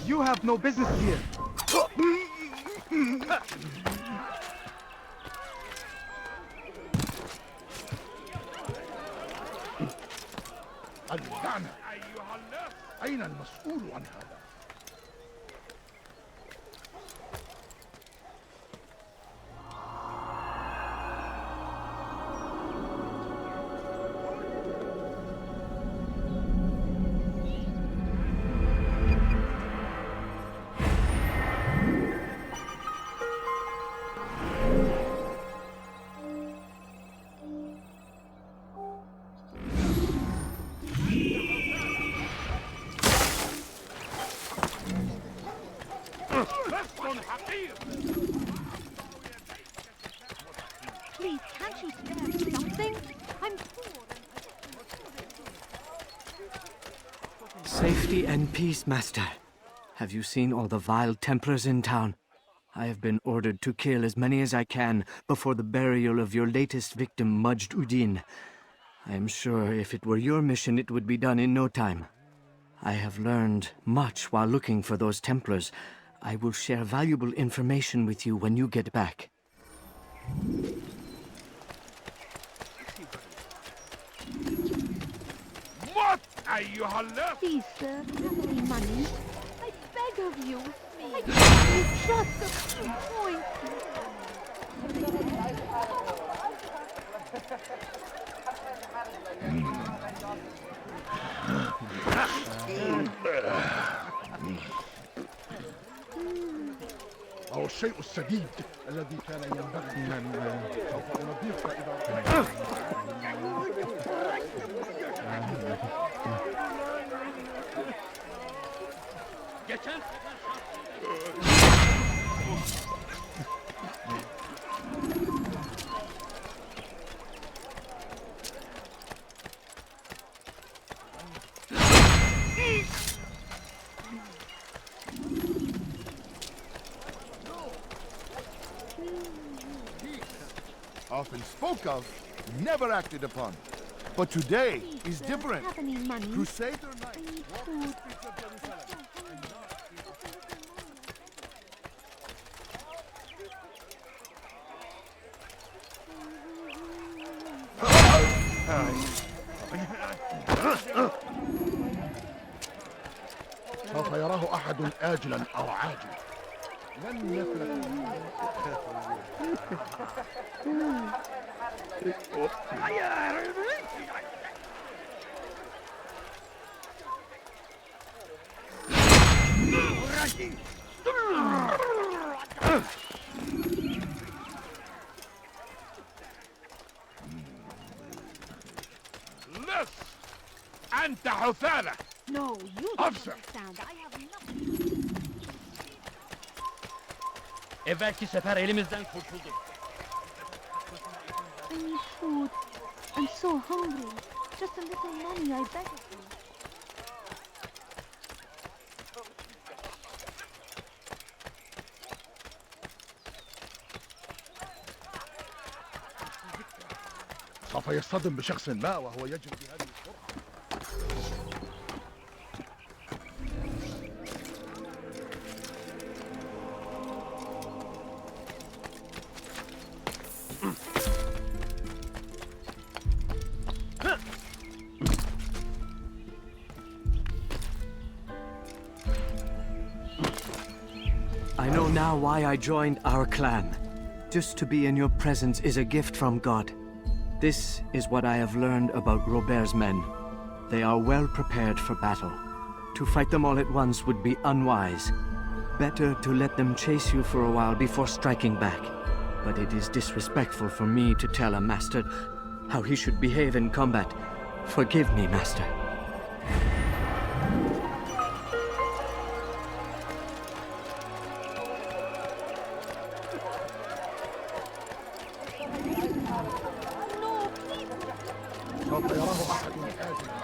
You have no business here. اللعنة أين المسؤول عن هذا؟ Please, can't you spare something? I'm poor. Safety and peace, Master. Have you seen all the vile Templars in town? I have been ordered to kill as many as I can before the burial of your latest victim, Majd Udin. I am sure if it were your mission, it would be done in no time. I have learned much while looking for those Templars. I will share valuable information with you when you get back. Please, sir, have any money? I beg of you. I need just a few points. أو الشيء السديد الذي كان ينبغي من سوف أنظيفك إذا often spoke of, never acted upon. But today is different. Have any money? Crusader I Knight. need food. سوف يراه أحد آجلا أو عاجلا. لن يفلت. أنت حثالة. No, you don't understand. I have nothing. Evvelki sefer elimizden kurtuldu. I need food. I'm so hungry. Just a little money, I beg of you. سوف يصطدم بشخص ما وهو يجري بهذه السرعة. I know now why I joined our clan. Just to be in your presence is a gift from God. This is what I have learned about Robert's men. They are well prepared for battle. To fight them all at once would be unwise. Better to let them chase you for a while before striking back. But it is disrespectful for me to tell a master how he should behave in combat. Forgive me, master. سوف يراه أحد آجلا.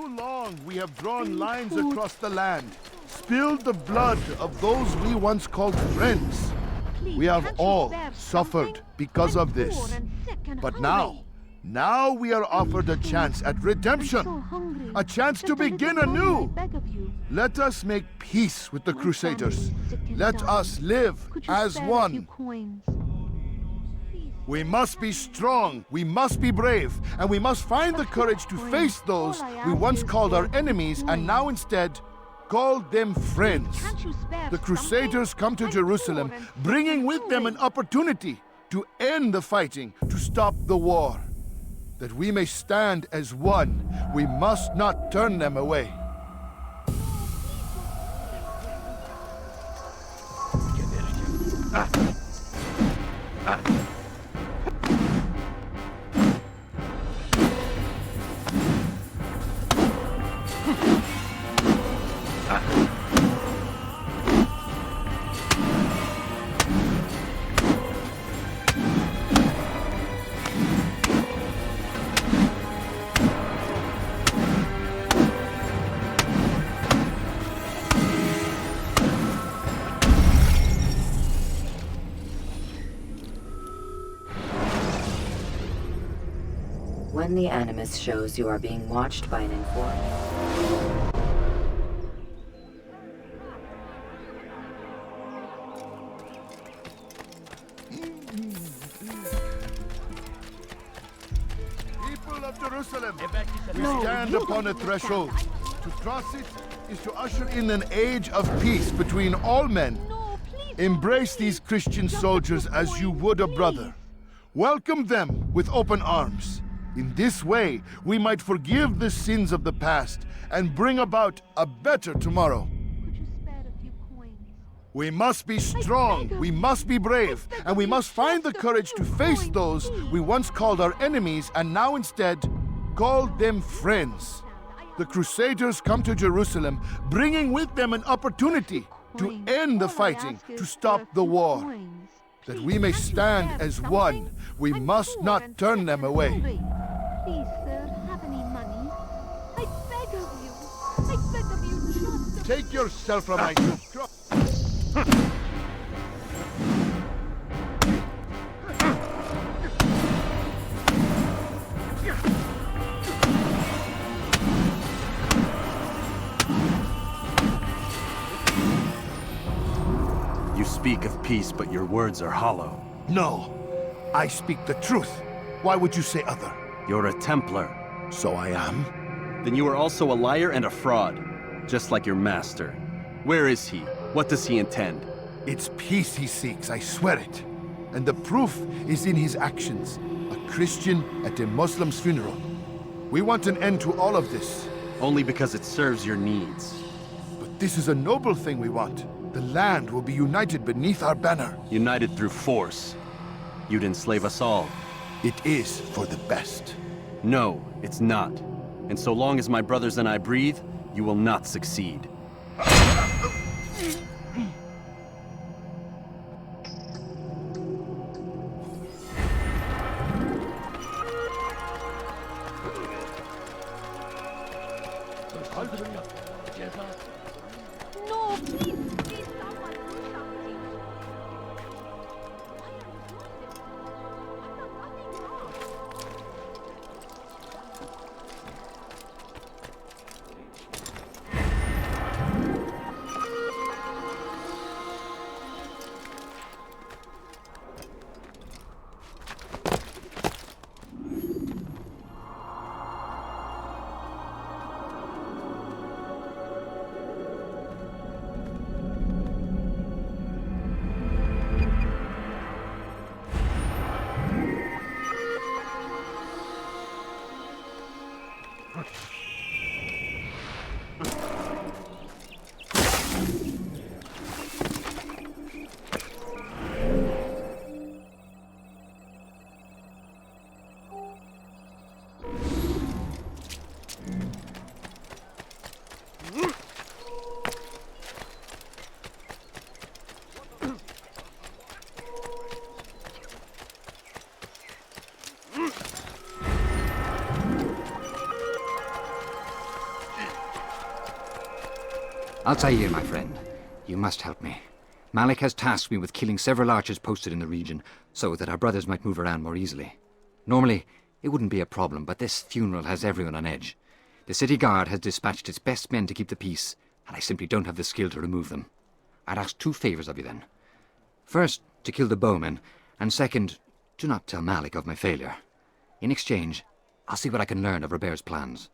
too long we have drawn lines across the land, spilled the blood of those we once called friends. Please, We have can't you all spare suffered something? because I'm of this. poor and sick and But hungry. now we are offered a chance at redemption. I'm so hungry. A chance to Just a begin little more, I anew. beg of you. Let us make peace with the My Crusaders. family is sick and Let dying. us live Could you as spare a few one. coins? Please, We must be strong, we must be brave, and we must find the courage to face those we once called our enemies and now instead call them friends. can't you spare The Crusaders something? come to I'm Jerusalem, poor and sick bringing and with them an hungry. opportunity to end the fighting, to stop the war. That we may stand as one, we must not turn them away. When the animus shows you are being watched by an informant, People of Jerusalem, Evvelki we sefer stand upon a threshold. To cross it is to usher in an age of peace between all men. No, please. Embrace don't these leave. Christian Just a soldiers few as you coins, would a please. brother. Welcome them with open arms. In this way, we might forgive the sins of the past and bring about a better tomorrow. Could you spare a few coins? We must be strong, we must be brave, and we must find the courage to face those we once called our enemies and now instead call them friends. The Crusaders come to Jerusalem, bringing with them an opportunity to Coins. end the All I fighting, ask is to for stop a the few war. coins. That Please, we may can't you stand spare as something? one, we I'm must poor not and turn sick them and away. hungry. Please, sir, have any money? I beg of you. I beg of you, just a Take yourself from my You speak of peace, but your words are hollow. No, I speak the truth. Why would you say other? You're a Templar. So I am. Then you are also a liar and a fraud, just like your master. Where is he? What does he intend? It's peace he seeks, I swear it. And the proof is in his actions. A Christian at a Muslim's funeral. We want an end to all of this. Only because it serves your needs. But this is a noble thing we want. The land will be united beneath our banner. United through force. You'd enslave us all. It is for the best. No, it's not. And so long as my brothers and I breathe, you will not succeed. saldırıya ceza. No, please, please, someone do something. Why are you doing this? I've done nothing wrong. Altair, my friend, you must help me. Malik has tasked me with killing several archers posted in the region, so that our brothers might move around more easily. Normally, it wouldn't be a problem, but this funeral has everyone on edge. The city guard has dispatched its best men to keep the peace, and I simply don't have the skill to remove them. I'd ask 2 favors of you then. First, to kill the bowmen, and second, do not tell Malik of my failure. In exchange, I'll see what I can learn of Robert's plans.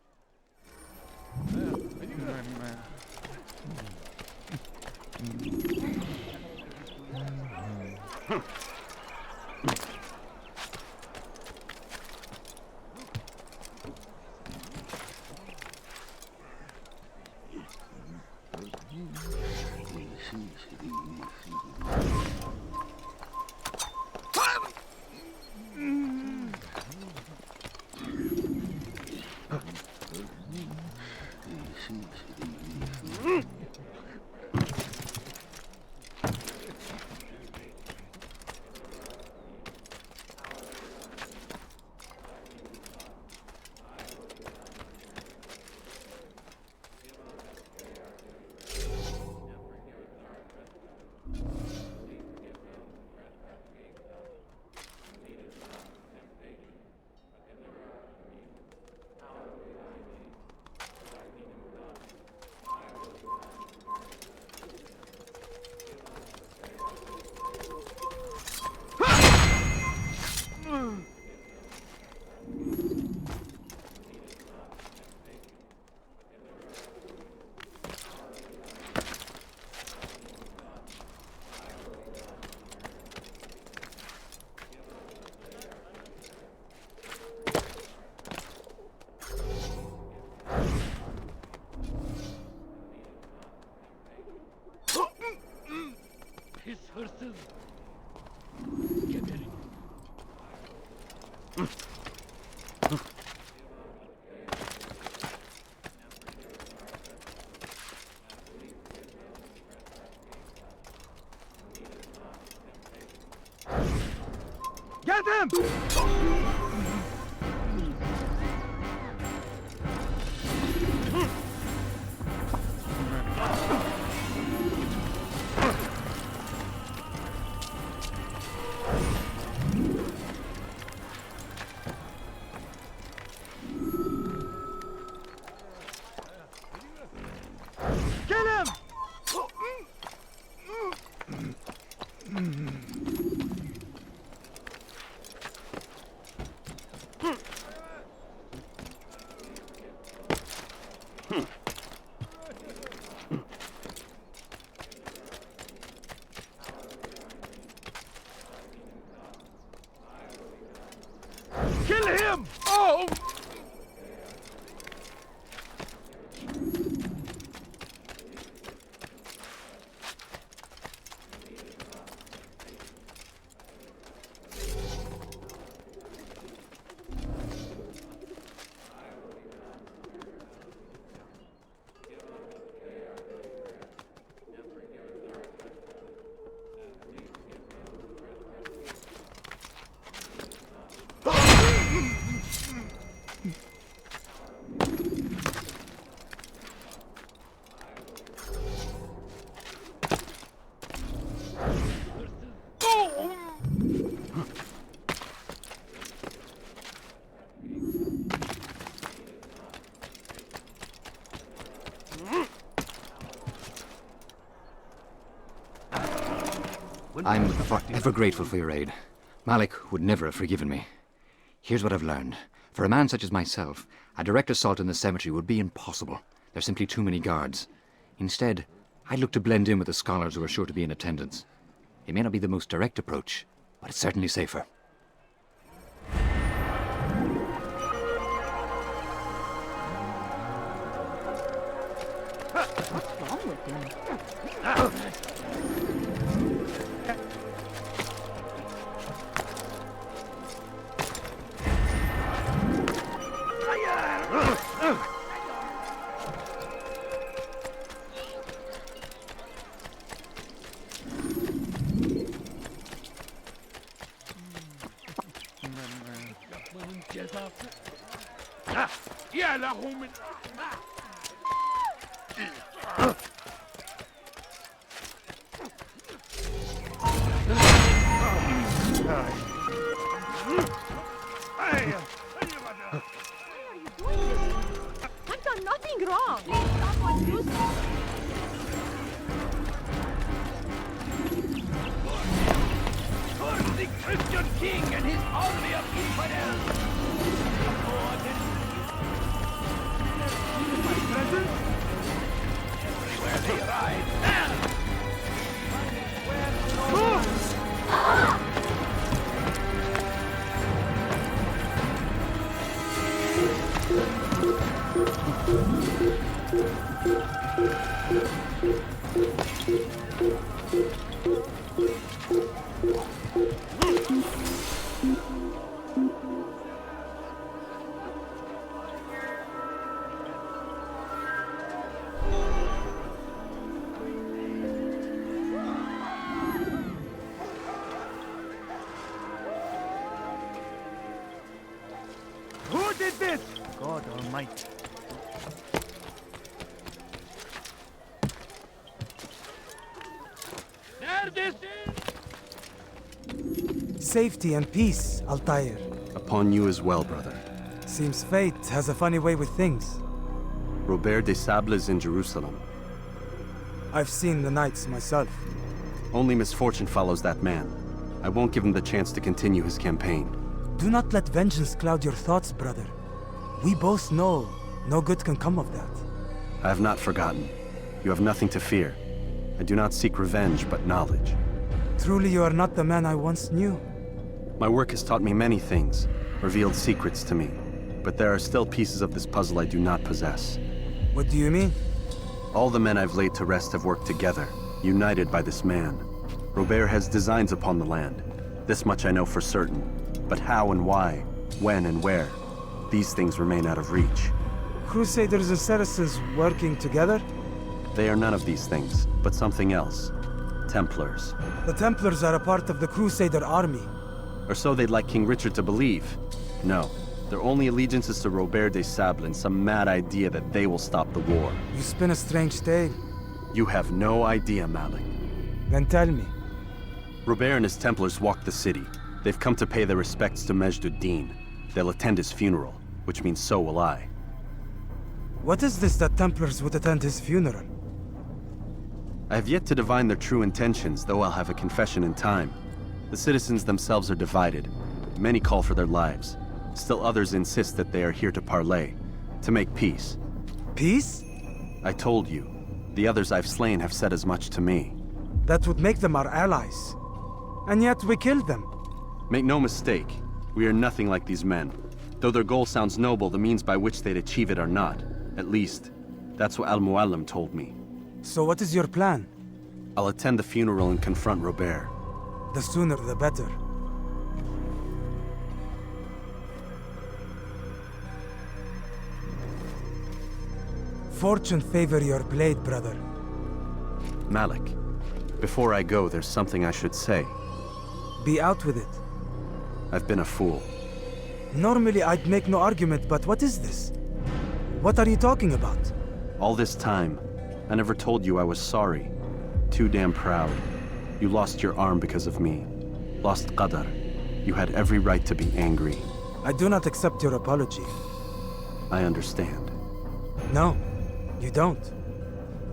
Pis hırsız. Geberin. Get him! Kill him! Kill him! Oh! I'm forever grateful for your aid. Malik would never have forgiven me. Here's what I've learned. For a man such as myself, a direct assault in the cemetery would be impossible. There's simply too many guards. Instead, I'd look to blend in with the scholars who are sure to be in attendance. It may not be the most direct approach, but it's certainly safer. What's wrong with him? Yapmanın cezası. Ya lahu min... I've done nothing wrong. Someone do something. Towards the Christian king and his army of infidels! My presence? Everywhere they ride. Who did this? God Almighty. There this is! Safety and peace, Altair. Upon you as well, brother. Seems fate has a funny way with things. Robert de Sable is in Jerusalem. I've seen the knights myself. Only misfortune follows that man. I won't give him the chance to continue his campaign. Do not let vengeance cloud your thoughts, brother. We both know no good can come of that. I have not forgotten. You have nothing to fear. I do not seek revenge, but knowledge. Truly you are not the man I once knew. My work has taught me many things, revealed secrets to me. But there are still pieces of this puzzle I do not possess. What do you mean? All the men I've laid to rest have worked together, united by this man. Robert has designs upon the land. This much I know for certain. But how and why, when and where, these things remain out of reach. Crusaders and Saracens working together? They are none of these things, but something else. Templars. The Templars are a part of the Crusader army. Or so they'd like King Richard to believe. No, their only allegiance is to Robert de Sable and some mad idea that they will stop the war. You spin a strange tale. You have no idea, Malik. Then tell me. Robert and his Templars walk the city. They've come to pay their respects to Majd-ud-Din. They'll attend his funeral, which means so will I. What is this that Templars would attend his funeral? I have yet to divine their true intentions, though I'll have a confession in time. The citizens themselves are divided. Many call for their lives. Still others insist that they are here to parley, to make peace. Peace? I told you. The others I've slain have said as much to me. That would make them our allies. And yet we killed them. Make no mistake, we are nothing like these men. Though their goal sounds noble, the means by which they'd achieve it are not. At least, that's what Al-Muallim told me. So what is your plan? I'll attend the funeral and confront Robert. The sooner the better. Fortune favor your blade, brother. Malik, before I go, there's something I should say. Be out with it. I've been a fool. Normally I'd make no argument, but what is this? What are you talking about? All this time, I never told you I was sorry. Too damn proud. You lost your arm because of me. Lost Qadar. You had every right to be angry. I do not accept your apology. I understand. No, you don't.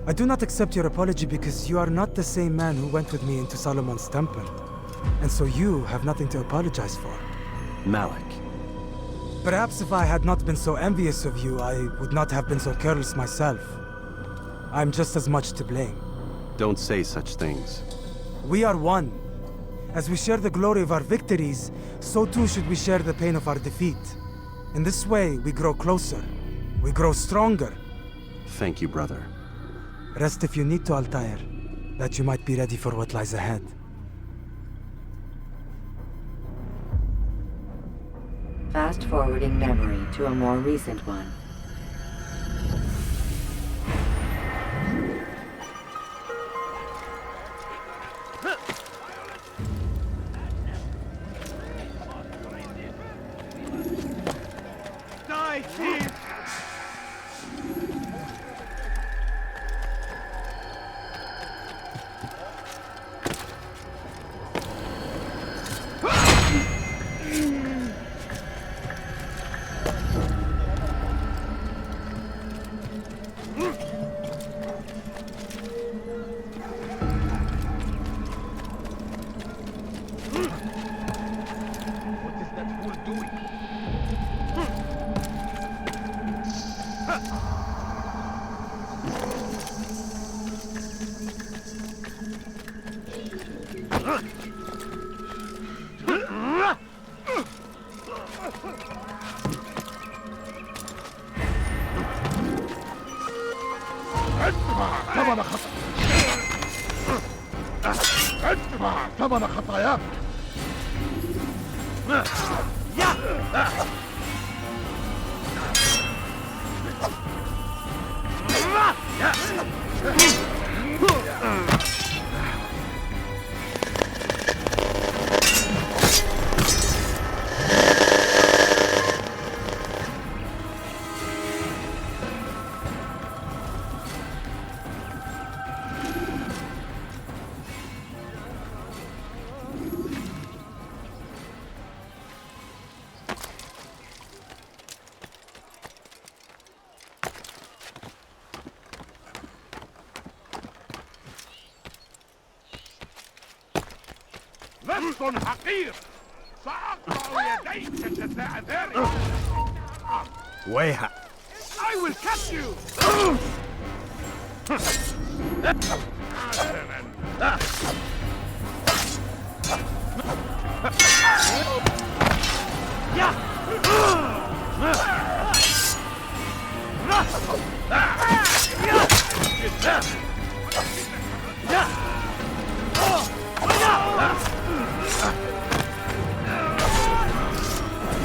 I do not accept your apology because you are not the same man who went with me into Solomon's temple. And so you have nothing to apologize for. Malik. Perhaps if I had not been so envious of you, I would not have been so careless myself. I'm just as much to blame. Don't say such things. We are one. As we share the glory of our victories, so too should we share the pain of our defeat. In this way, we grow closer. We grow stronger. Thank you, brother. Rest if you need to, Altair, that you might be ready for what lies ahead. Fast-forwarding memory to a more recent one. Die, thief! ادفع ثمن ادفع ثمن خطاياك. لست حقير، سأقطع يديك جزاء ذلك. ويها. I will catch you.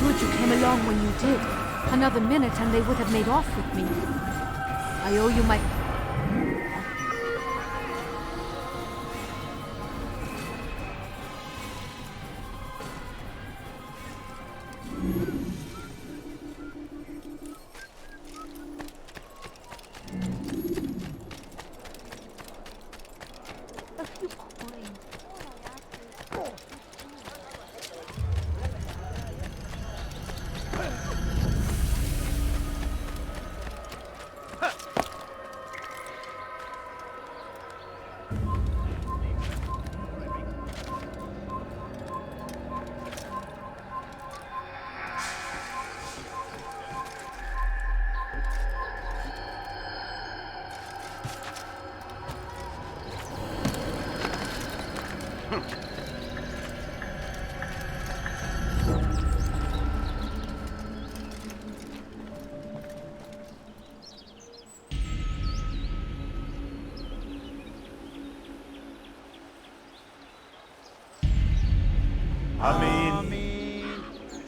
Good you came along when you did. Another minute and they would have made off with me. I owe you my... A few coins. All I ask is...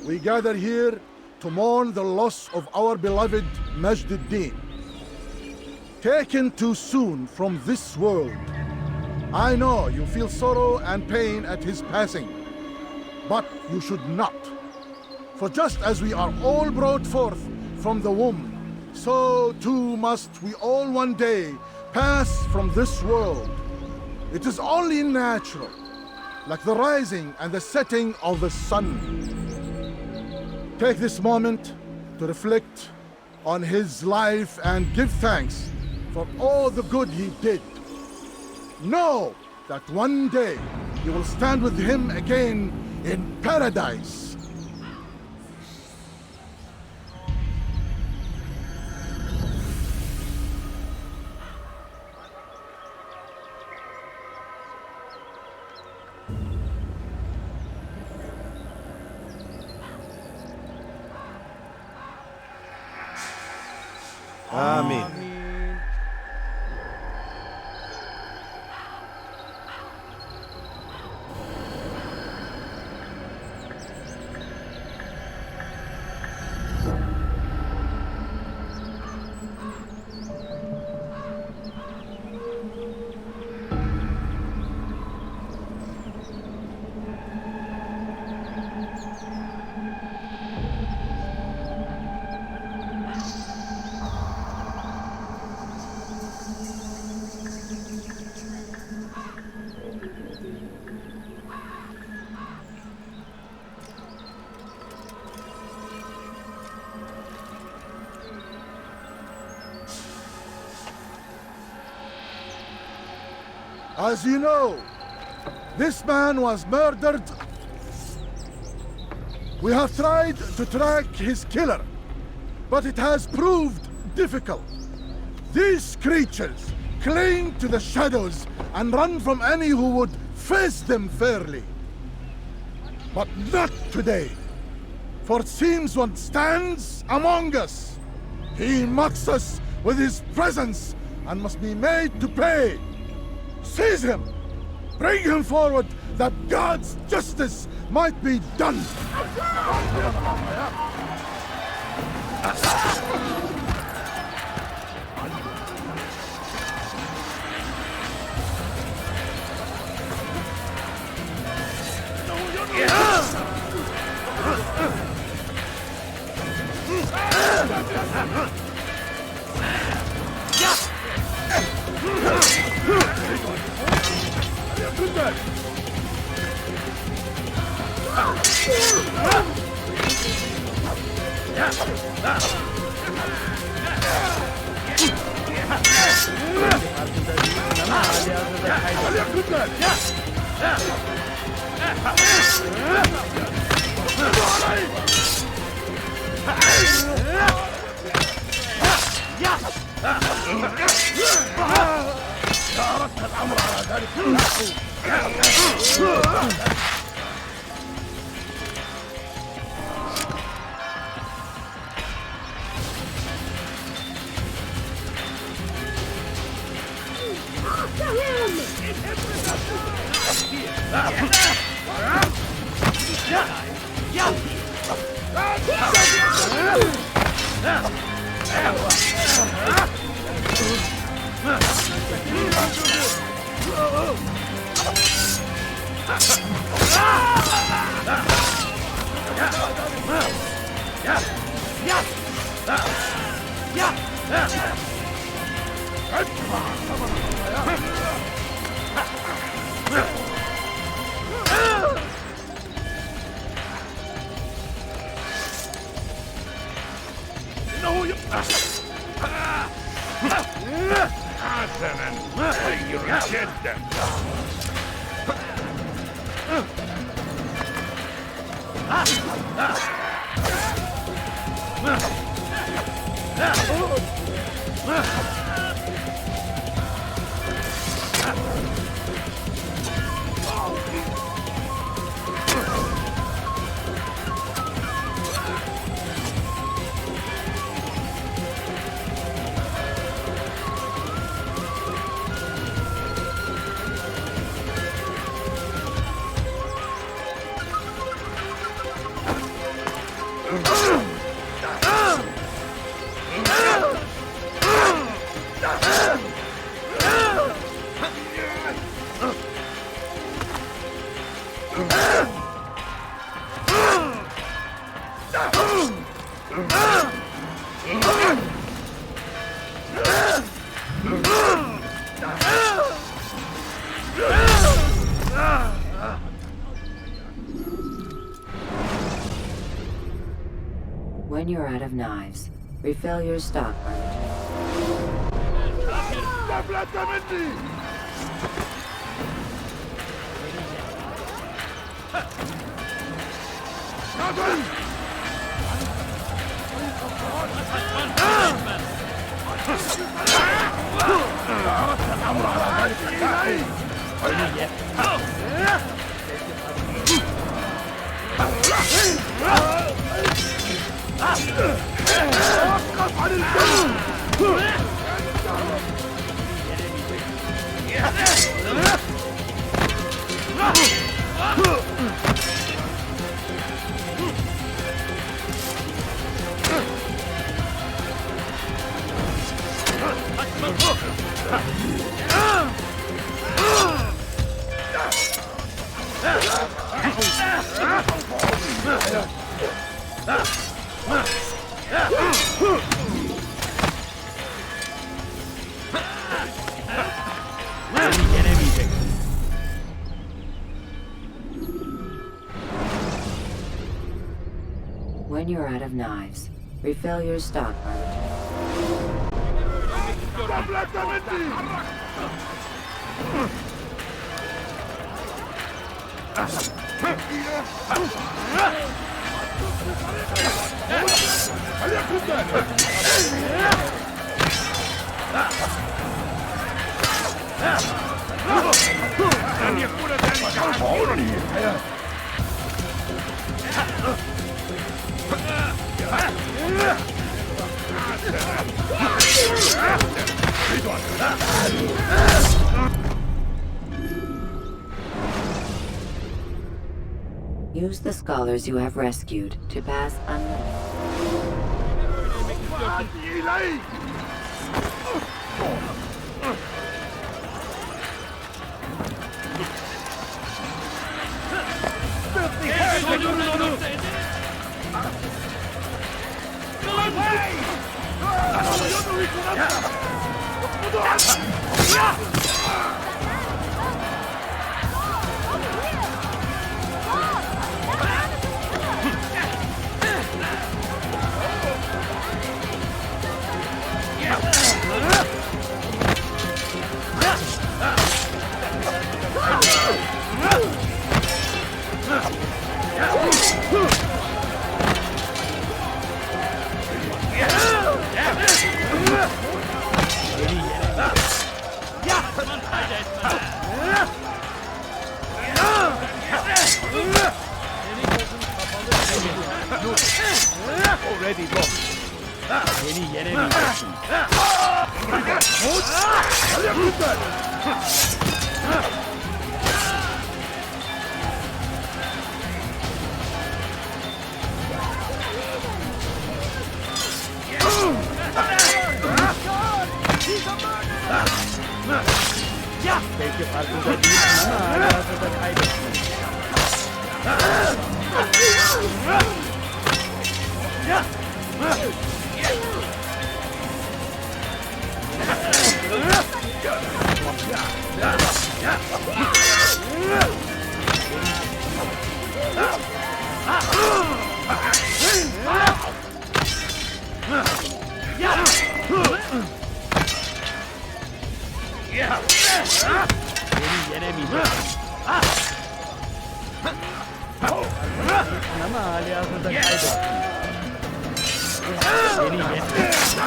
We gather here to mourn the loss of our beloved Majd-ud-Din. Taken too soon from this world. I know you feel sorrow and pain at his passing, but you should not. For just as we are all brought forth from the womb, so too must we all one day pass from this world. It is only natural, like the rising and the setting of the sun. Take this moment to reflect on his life and give thanks for all the good he did. Know that one day you will stand with him again in paradise. Amen. As you know, this man was murdered. We have tried to track his killer, but it has proved difficult. These creatures cling to the shadows and run from any who would face them fairly. But not today, for it seems one stands among us. He mocks us with his presence and must be made to pay. Seize him! Bring him forward that God's justice might be done! When you're out of knives, refill your stockpile. When you're out of knives, refill your stockpile. Hey, Use the scholars you have rescued to pass unnoticed. Already lost. Beni yenemeyeceksin. Belki farkında değilsin ama hala hazırda kaybettin. Beni yenemeyeceksin. Ama hali hazırda kaybettin. Beni yenemeyeceksin.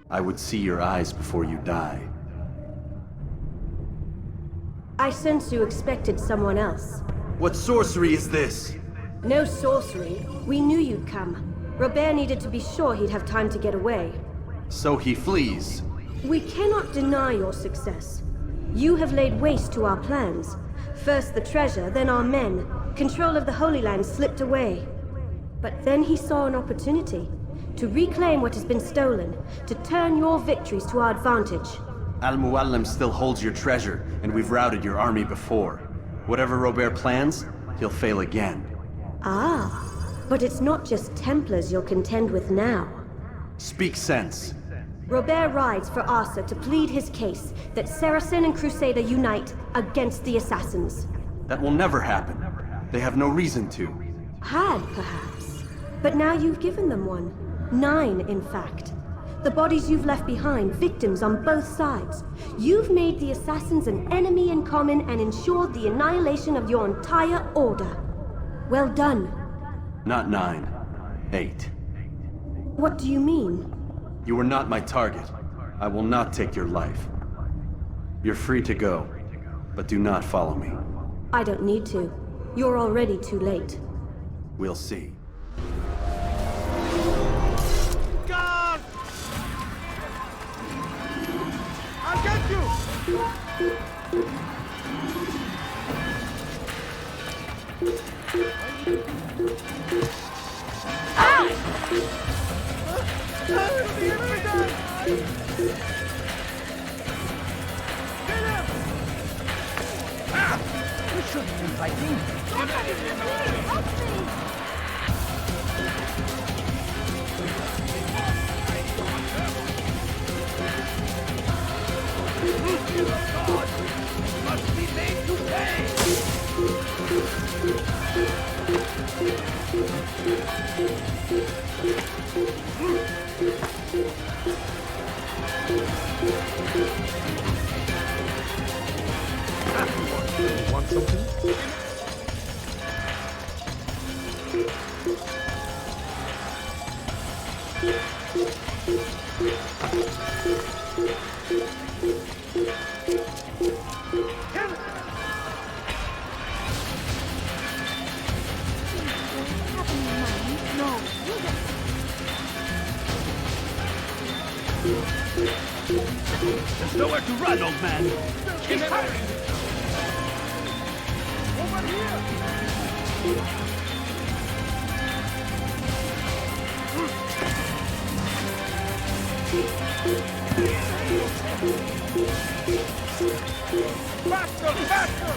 I would see your eyes before you die. I sense you expected someone else. What sorcery is this? No sorcery. We knew you'd come. Robert needed to be sure he'd have time to get away. So he flees. We cannot deny your success. You have laid waste to our plans. First the treasure, then our men. Control of the Holy Land slipped away. But then he saw an opportunity to reclaim what has been stolen, to turn your victories to our advantage. Al-Muallim still holds your treasure, and we've routed your army before. Whatever Robert plans, he'll fail again. Ah, but it's not just Templars you'll contend with now. Speak sense. Robert rides for Asa to plead his case that Saracen and Crusader unite against the Assassins. That will never happen. They have no reason to. Had, perhaps. But now you've given them one. 9, in fact. The bodies you've left behind, victims on both sides. You've made the Assassins an enemy in common and ensured the annihilation of your entire order. Well done. Not 9. 8. What do you mean? You are not my target. I will not take your life. You're free to go, but do not follow me. I don't need to. You're already too late. We'll see. Guard! I'll get you! We shouldn't be fighting. Must be made to pay! something? There's nowhere to run, old man. Keep firing. Over here. Faster, faster!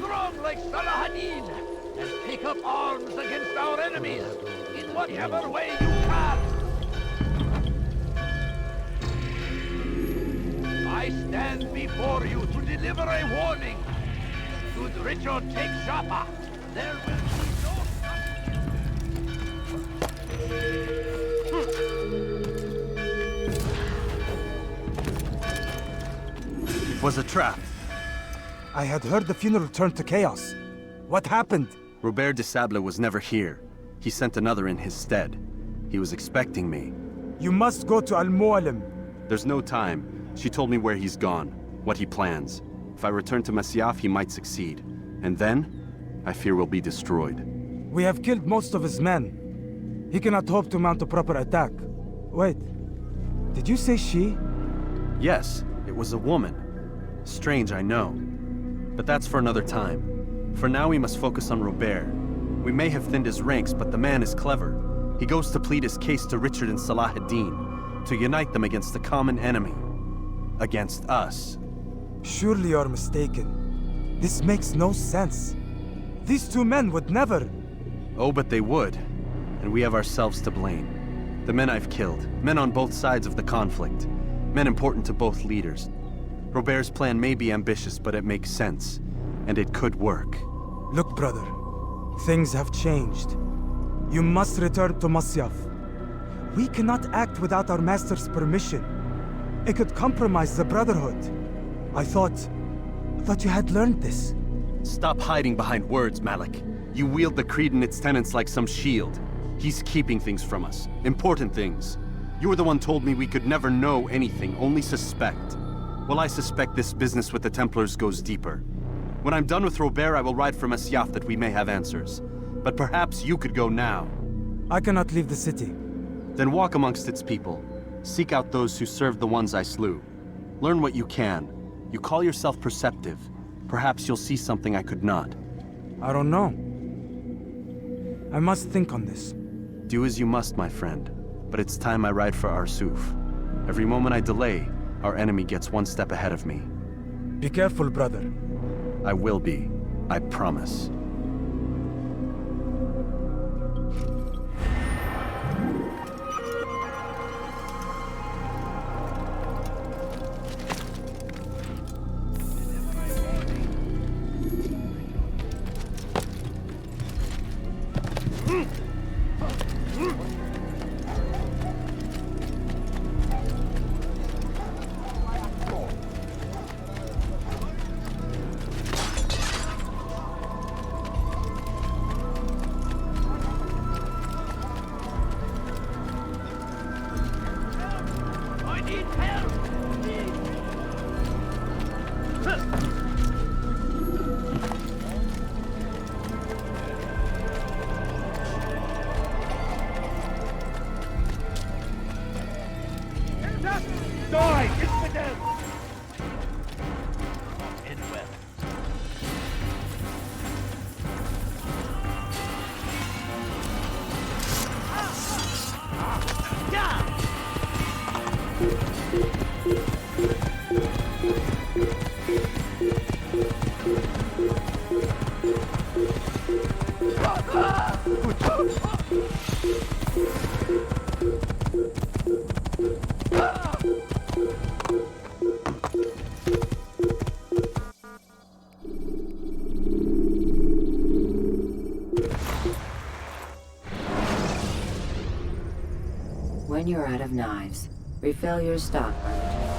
Strong like Salahadin, and take up arms against our enemies in whatever way you can. I stand before you to deliver a warning. Should Richard take Joppa, there will be no... It was a trap. I had heard the funeral turned to chaos. What happened? Robert de Sable was never here. He sent another in his stead. He was expecting me. You must go to Al-Mualim. There's no time. She told me where he's gone, what he plans. If I return to Masyaf, he might succeed. And then, I fear we'll be destroyed. We have killed most of his men. He cannot hope to mount a proper attack. Wait, did you say she? Yes, it was a woman. Strange, I know. But that's for another time. For now, we must focus on Robert. We may have thinned his ranks, but the man is clever. He goes to plead his case to Richard and Salah ad-Din, to unite them against the common enemy. Against us. Surely you're mistaken. This makes no sense. These two men would never... Oh, but they would. And we have ourselves to blame. The men I've killed, men on both sides of the conflict, men important to both leaders. Robert's plan may be ambitious, but it makes sense. And it could work. Look, brother. Things have changed. You must return to Masyaf. We cannot act without our master's permission. It could compromise the Brotherhood. I thought you had learned this. Stop hiding behind words, Malik. You wield the creed and its tenets like some shield. He's keeping things from us. Important things. You were the one told me we could never know anything, only suspect. Well, I suspect this business with the Templars goes deeper. When I'm done with Robert, I will ride for Masyaf that we may have answers. But perhaps you could go now. I cannot leave the city. Then walk amongst its people. Seek out those who served the ones I slew. Learn what you can. You call yourself perceptive. Perhaps you'll see something I could not. I don't know. I must think on this. Do as you must, my friend. But it's time I ride for Arsuf. Every moment I delay, our enemy gets one step ahead of me. Be careful, brother. I will be. I promise. When you're out of knives, refill your stock by returning.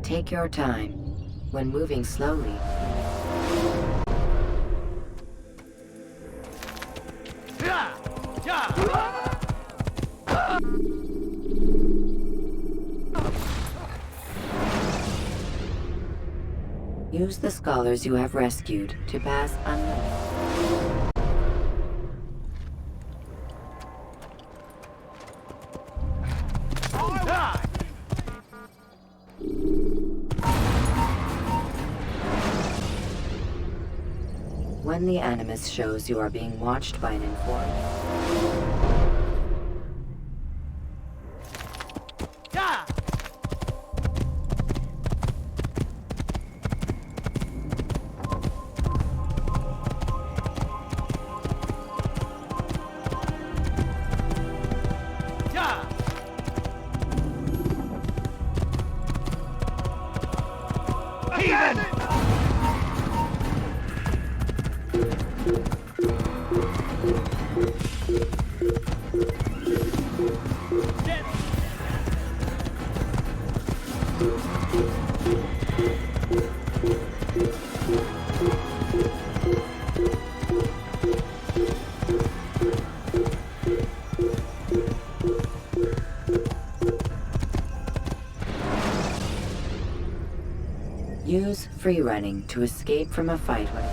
Take your time. When moving slowly, use the scholars you have rescued to pass unnoticed. When the animus shows you are being watched by an informant, use free running to escape from a fight when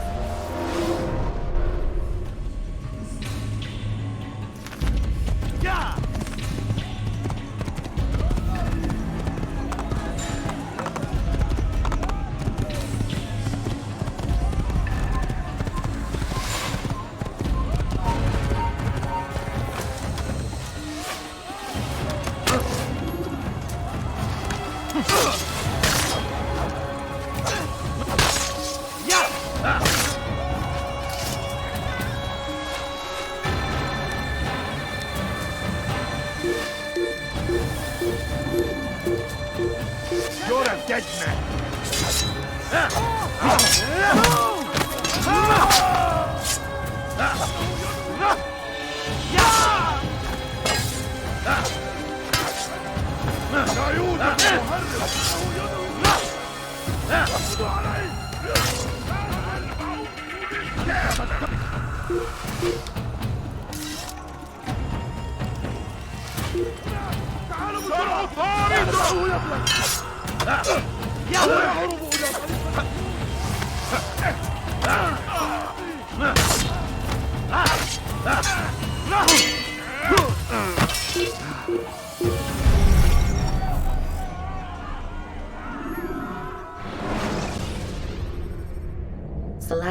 You're a dead man.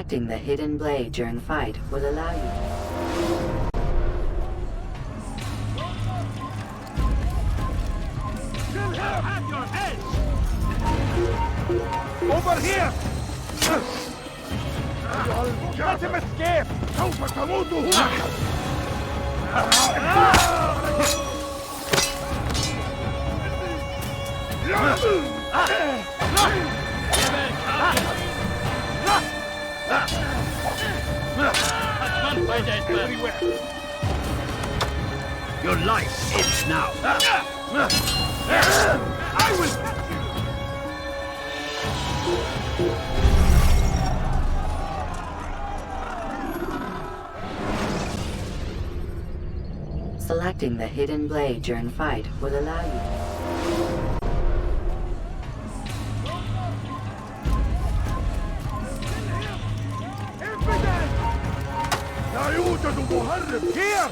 selecting the hidden blade during fight will allow you to... Still here! Have your head! Over here! Let him escape! سوف تموت هنا! Everywhere. Your life ends now. I will catch you. Selecting the hidden blade during fight will allow you to... لا يوجد مهرب here!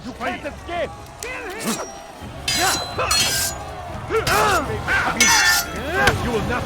You can't escape! You will not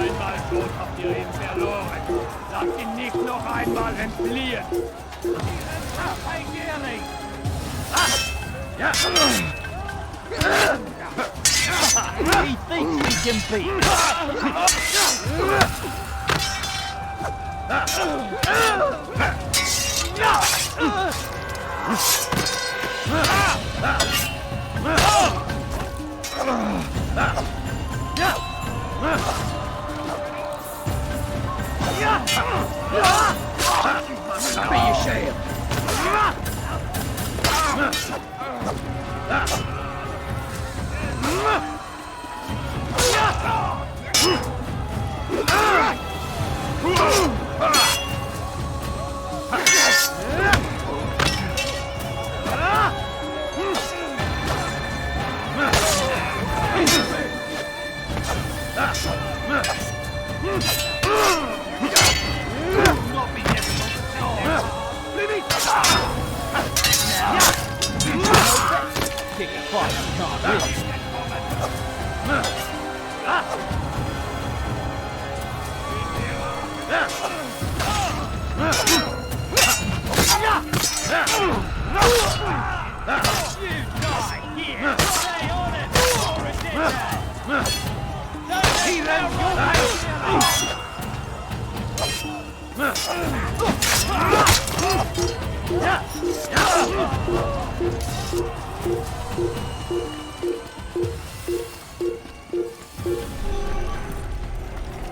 Einmal tot habt ihr ihn verloren. Lasst ihn nicht noch einmal entfliehen. Ein Gehring! He thinks he can beat. Be ashamed.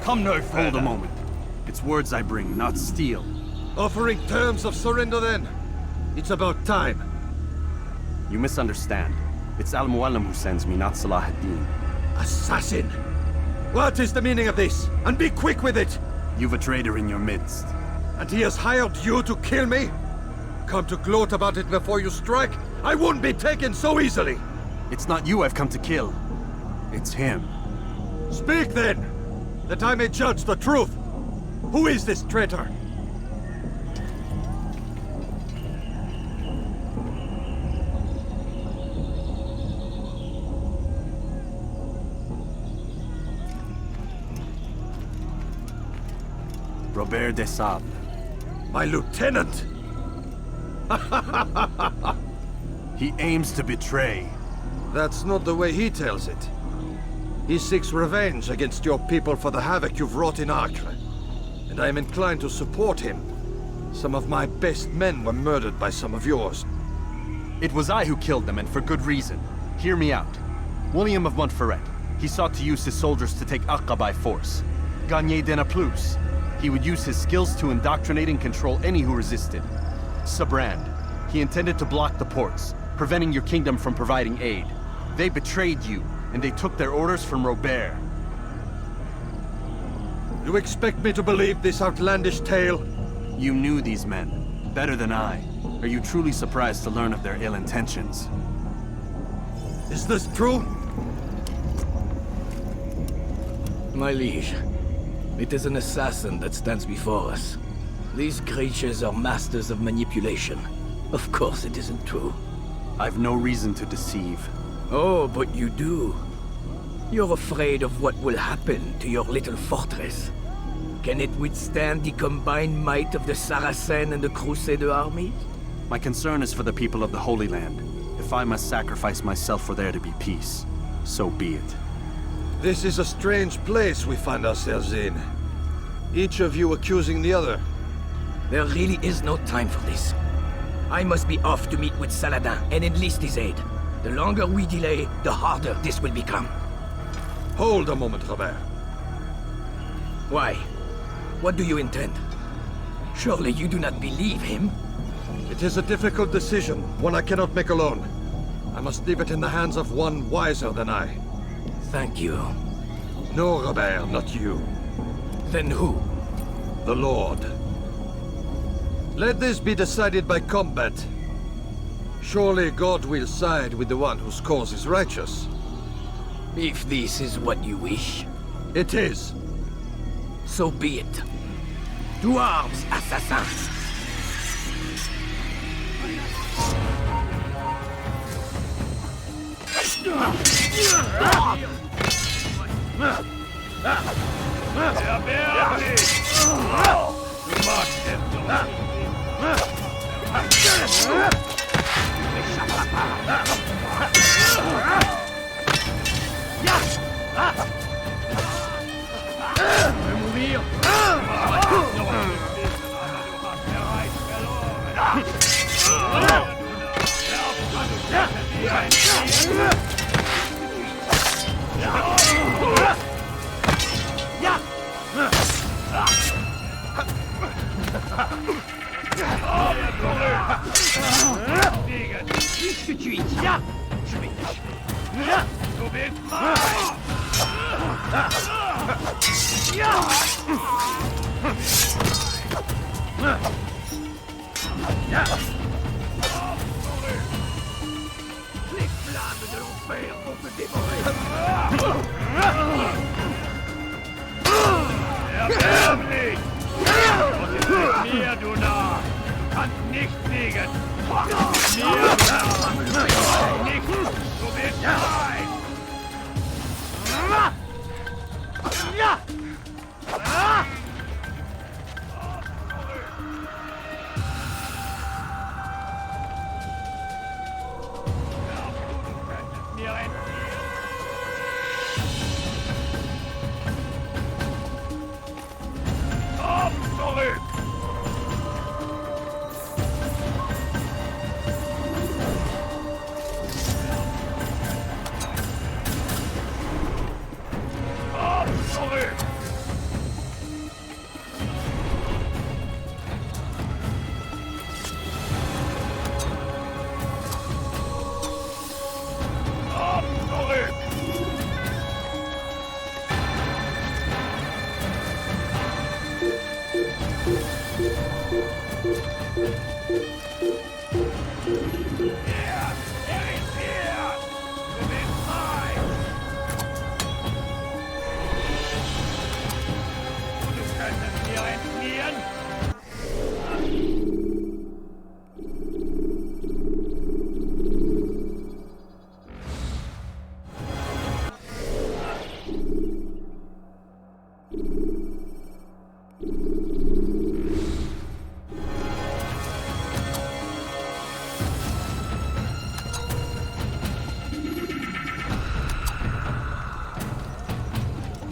Come no further. Hold a moment. It's words I bring, not steel. Offering terms of surrender then? It's about time. You misunderstand. It's Al-Mualim who sends me, not Salah ad-Din. Assassin! What is the meaning of this? And be quick with it! You've a traitor in your midst. And he has hired you to kill me? Come to gloat about it before you strike? I wouldn't be taken so easily! It's not you I've come to kill. It's him. Speak then! That I may judge the truth! Who is this traitor? Robert de Sable. My lieutenant! He aims to betray. That's not the way he tells it. He seeks revenge against your people for the havoc you've wrought in Acre. And I am inclined to support him. Some of my best men were murdered by some of yours. It was I who killed them, and for good reason. Hear me out. William of Montferrat. He sought to use his soldiers to take Acre by force. Gagné de Naplouse. He would use his skills to indoctrinate and control any who resisted. Sabrand. He intended to block the ports, preventing your kingdom from providing aid. They betrayed you, and they took their orders from Robert. You expect me to believe this outlandish tale? You knew these men, better than I. Are you truly surprised to learn of their ill intentions? Is this true? My liege, it is an assassin that stands before us. These creatures are masters of manipulation. Of course it isn't true. I've no reason to deceive. Oh, but you do. You're afraid of what will happen to your little fortress. Can it withstand the combined might of the Saracen and the Crusader armies? My concern is for the people of the Holy Land. If I must sacrifice myself for there to be peace, so be it. This is a strange place we find ourselves in. Each of you accusing the other. There really is no time for this. I must be off to meet with Saladin and enlist his aid. The longer we delay, the harder this will become. Hold a moment, Robert. Why? What do you intend? Surely you do not believe him? It is a difficult decision, one I cannot make alone. I must leave it in the hands of one wiser than I. Thank you. No, Robert, not you. Then who? The Lord. Let this be decided by combat. Surely God will side with the one whose cause is righteous. If this is what you wish. It is. So be it. To arms, assassins! zurück! Komm zurück! Komm zurück!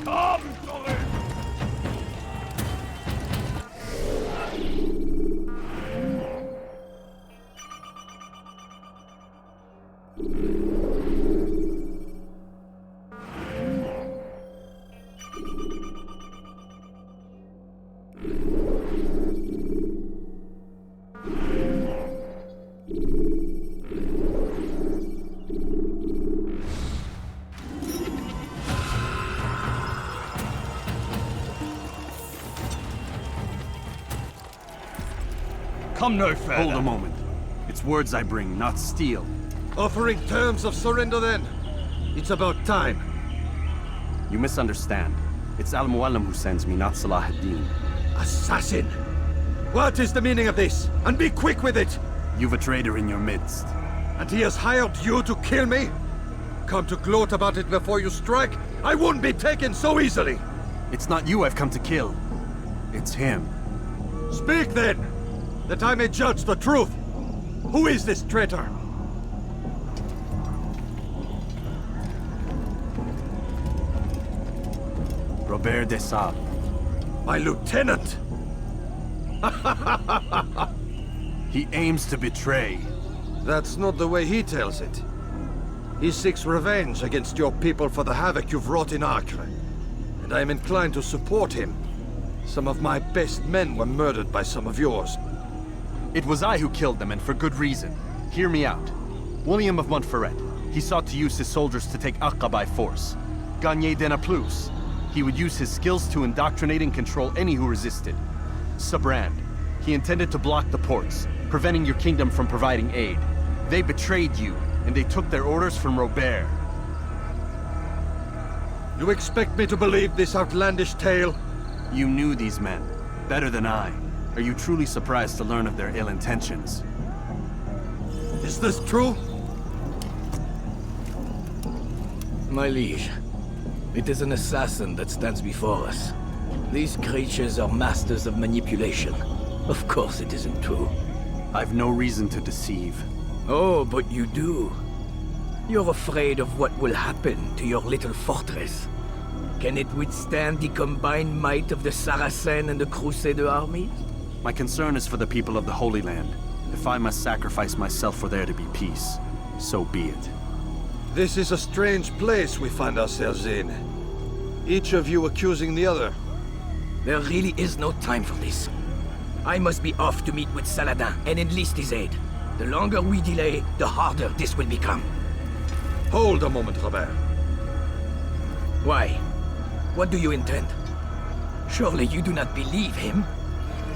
Komm zurück! Come no further. Hold a moment. It's words I bring, not steel. Offering terms of surrender then? It's about time. You misunderstand. It's Al-Mualim who sends me, not Salah ad-Din. Assassin! What is the meaning of this? And be quick with it! You've a traitor in your midst. And he has hired you to kill me? Come to gloat about it before you strike? I wouldn't be taken so easily! It's not you I've come to kill. It's him. Speak then! That I may judge the truth! Who is this traitor? Robert de Sable. My lieutenant! He aims to betray. That's not the way he tells it. He seeks revenge against your people for the havoc you've wrought in Acre. And I am inclined to support him. Some of my best men were murdered by some of yours. It was I who killed them, and for good reason. Hear me out. William of Montferrat. He sought to use his soldiers to take Acre by force. Gagné de Naplouse. He would use his skills to indoctrinate and control any who resisted. Sabrand. He intended to block the ports, preventing your kingdom from providing aid. They betrayed you, and they took their orders from Robert. You expect me to believe this outlandish tale? You knew these men, better than I. Are you truly surprised to learn of their ill intentions? Is this true? My liege, it is an assassin that stands before us. These creatures are masters of manipulation. Of course it isn't true. I've no reason to deceive. Oh, but you do. You're afraid of what will happen to your little fortress. Can it withstand the combined might of the Saracen and the Crusader armies? My concern is for the people of the Holy Land. If I must sacrifice myself for there to be peace, so be it. This is a strange place we find ourselves in. Each of you accusing the other. There really is no time for this. I must be off to meet with Saladin and enlist his aid. The longer we delay, the harder this will become. Hold a moment, Robert. Why? What do you intend? Surely you do not believe him?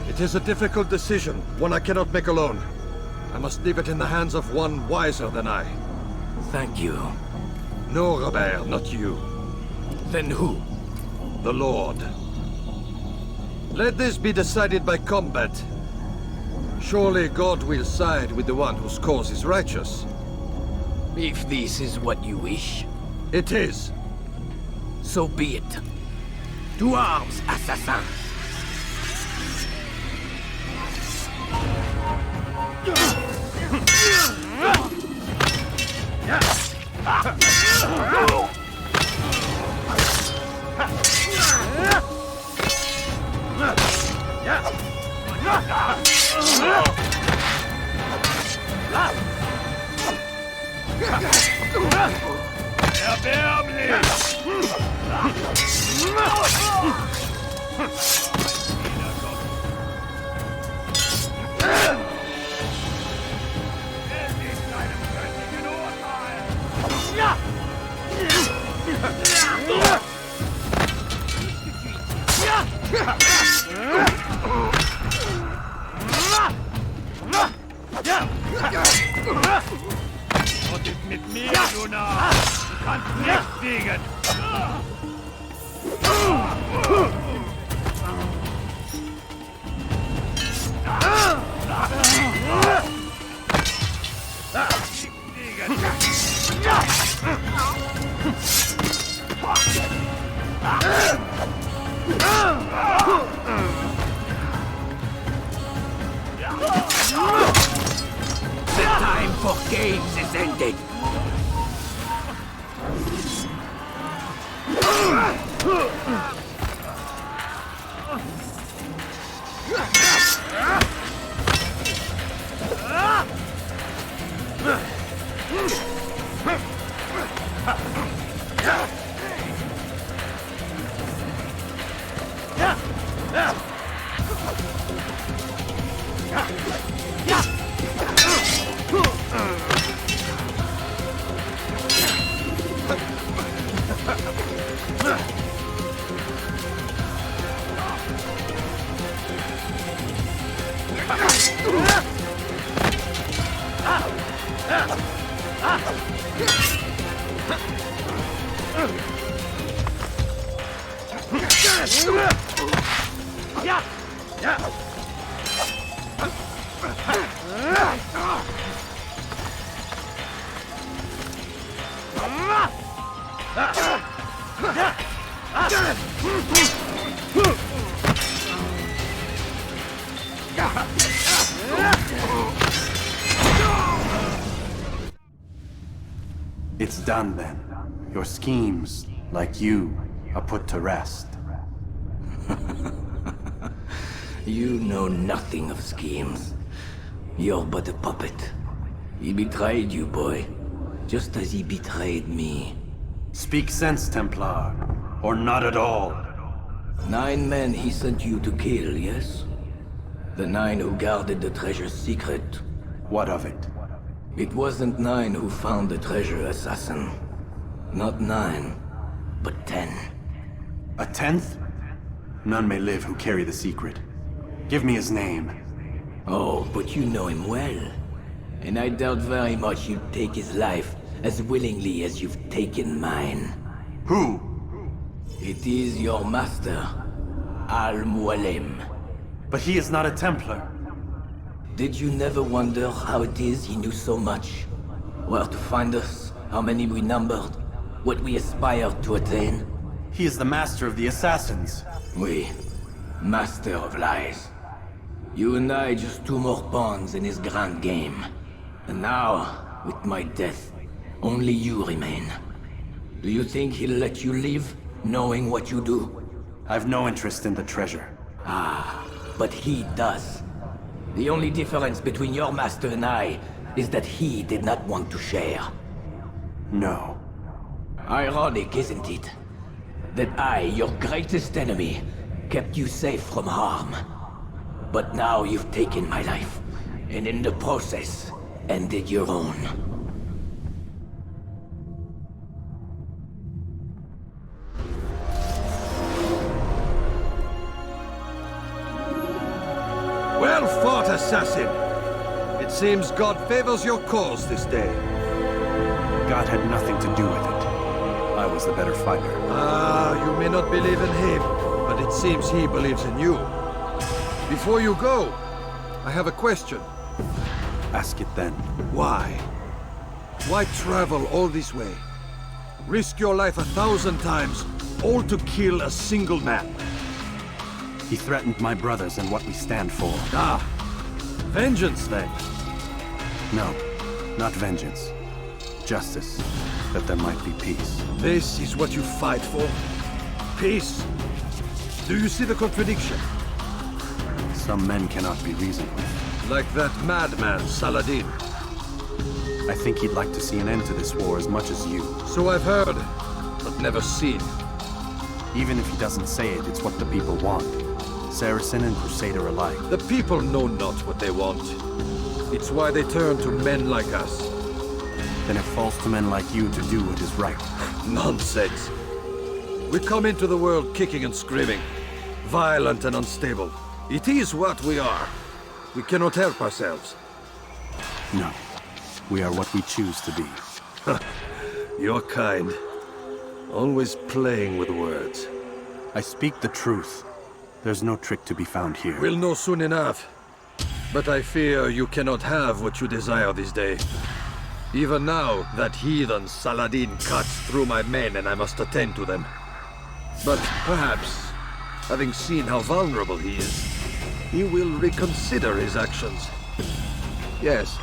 It is a difficult decision, one I cannot make alone. I must leave it in the hands of one wiser than I. Thank you. No, Robert, not you. Then who? The Lord. Let this be decided by combat. Surely God will side with the one whose cause is righteous. If this is what you wish. It is. So be it. To arms, assassin! Was ist mit mir, du Narr? Du kannst nicht siegen! The time for games is ended. It's done then. Your schemes, like you, are put to rest. You know nothing of schemes. You're but a puppet. He betrayed you, boy. Just as he betrayed me. Speak sense, Templar. Or not at all. 9 men he sent you to kill, yes? The 9 who guarded the treasure's secret. What of it? It wasn't 9 who found the treasure, assassin. Not 9, but 10. A 10th? None may live who carry the secret. Give me his name. Oh, but you know him well. And I doubt very much you'd take his life as willingly as you've taken mine. Who? It is your master, Al-Mualim. But he is not a Templar. Did you never wonder how it is he knew so much? Where to find us, how many we numbered, what we aspired to attain? He is the master of the assassins. Oui, master of lies. You and I just 2 more pawns in his grand game. And now, with my death, only you remain. Do you think he'll let you live, knowing what you do? I've no interest in the treasure. Ah, but he does. The only difference between your master and I is that he did not want to share. No. Ironic, isn't it? That I, your greatest enemy, kept you safe from harm. But now you've taken my life, and in the process, ended your own. Well fought, assassin! It seems God favors your cause this day. God had nothing to do with it. I was the better fighter. Ah, you may not believe in him, but it seems he believes in you. Before you go, I have a question. Ask it then. Why? Why travel all this way? Risk your life 1,000 times, all to kill a single man. He threatened my brothers and what we stand for. Ah, vengeance then. No, not vengeance. Justice, that there might be peace. This is what you fight for? Peace? Do you see the contradiction? Some men cannot be reasoned with. Like that madman, Saladin. I think he'd like to see an end to this war as much as you. So I've heard, but never seen. Even if he doesn't say it, it's what the people want. Saracen and Crusader alike. The people know not what they want. It's why they turn to men like us. Then it falls to men like you to do what is right. Nonsense. We come into the world kicking and screaming, violent and unstable. It is what we are. We cannot help ourselves. No. We are what we choose to be. You're kind. Always playing with words. I speak the truth. There's no trick to be found here. We'll know soon enough. But I fear you cannot have what you desire this day. Even now, that heathen Saladin cuts through my men and I must attend to them. But perhaps, having seen how vulnerable he is, he will reconsider his actions. Yes,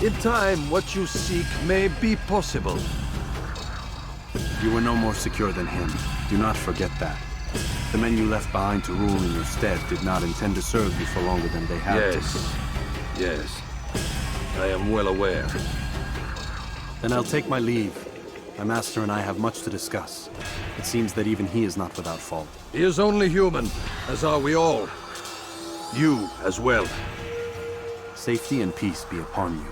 in time, what you seek may be possible. You were no more secure than him. Do not forget that. The men you left behind to rule in your stead did not intend to serve you for longer than they had to. Yes. I am well aware. Then I'll take my leave. My master and I have much to discuss. It seems that even he is not without fault. He is only human, as are we all. You as well. Safety and peace be upon you.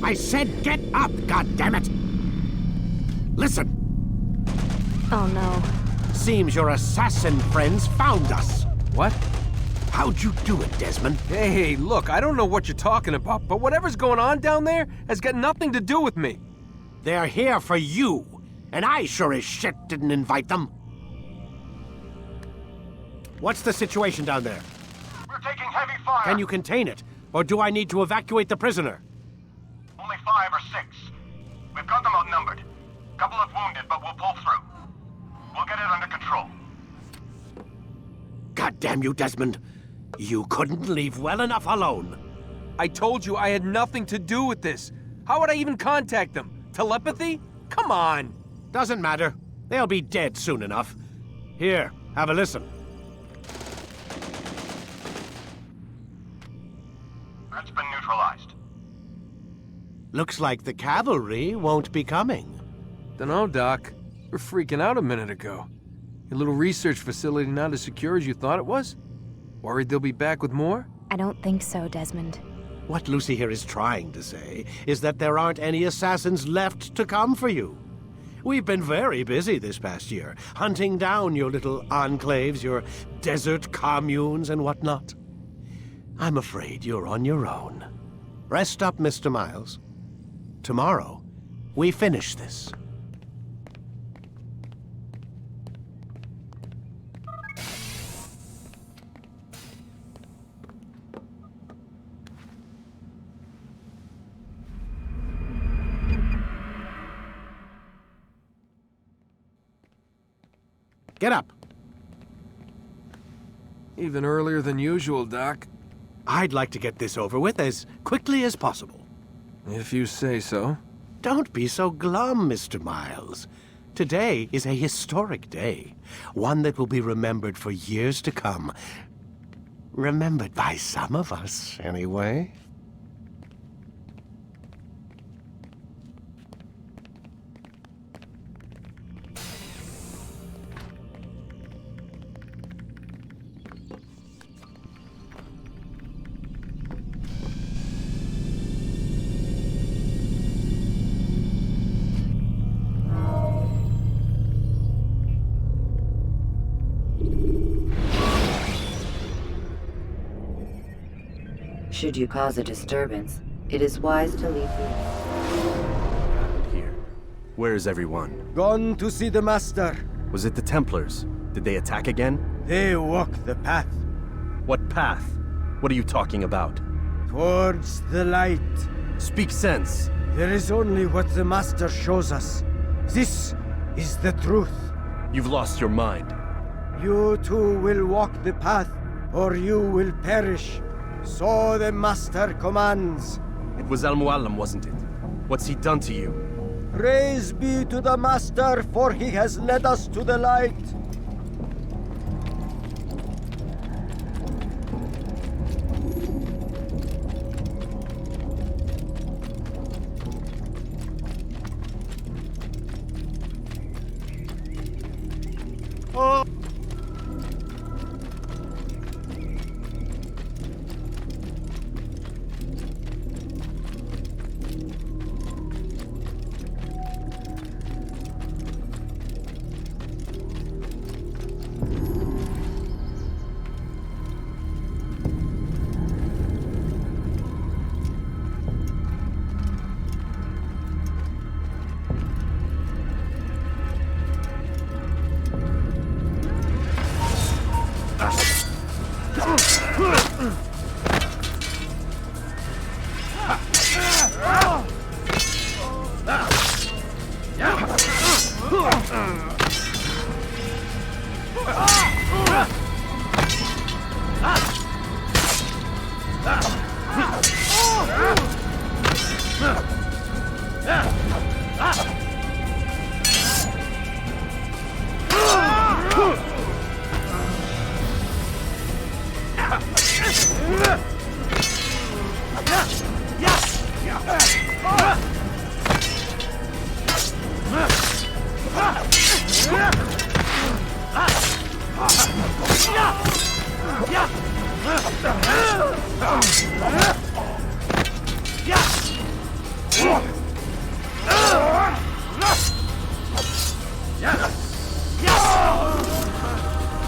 I said get up, goddammit! Listen! Oh no. Seems your assassin friends found us. What? How'd you do it, Desmond? Hey, look, I don't know what you're talking about, but whatever's going on down there has got nothing to do with me. They're here for you, and I sure as shit didn't invite them. What's the situation down there? We're taking heavy fire. Can you contain it, or do I need to evacuate the prisoner? Only 5 or 6. We've got them outnumbered. Couple of wounded, but we'll pull through. We'll get it under control. God damn you, Desmond. You couldn't leave well enough alone. I told you I had nothing to do with this. How would I even contact them? Telepathy? Come on. Doesn't matter. They'll be dead soon enough. Here, have a listen. Threat's been neutralized. Looks like the cavalry won't be coming. Dunno, Doc. We were freaking out a minute ago. Your little research facility not as secure as you thought it was? Worried they'll be back with more? I don't think so, Desmond. What Lucy here is trying to say is that there aren't any assassins left to come for you. We've been very busy this past year, hunting down your little enclaves, your desert communes and whatnot. I'm afraid you're on your own. Rest up, Mr. Miles. Tomorrow, we finish this. Get up. Even earlier than usual, Doc. I'd like to get this over with as quickly as possible. If you say so. Don't be so glum, Mr. Miles. Today is a historic day, one that will be remembered for years to come. Remembered by some of us, anyway. Should you cause a disturbance, it is wise to leave Here. Where is everyone? Gone to see the Master. Was it the Templars? Did they attack again? They walk the path. What path? What are you talking about? Towards the light. Speak sense. There is only what the Master shows us. This is the truth. You've lost your mind. You too will walk the path, or you will perish. So the Master commands. It was Al-Mualim, wasn't it? What's he done to you? Praise be to the Master, for he has led us to the light. Oh!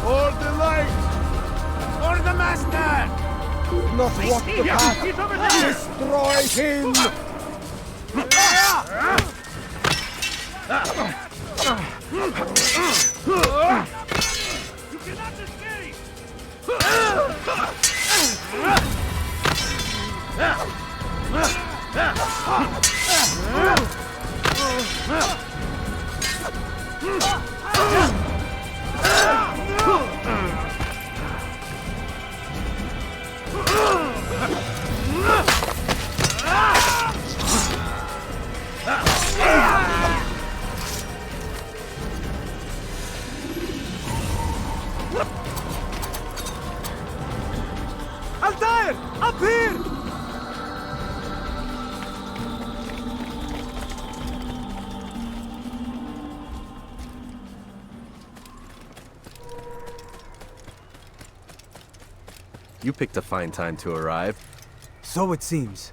For the light! For the Master! Not walk the path! He's over there! Destroy him! You cannot escape! Altair! Up here! You picked a fine time to arrive. So it seems.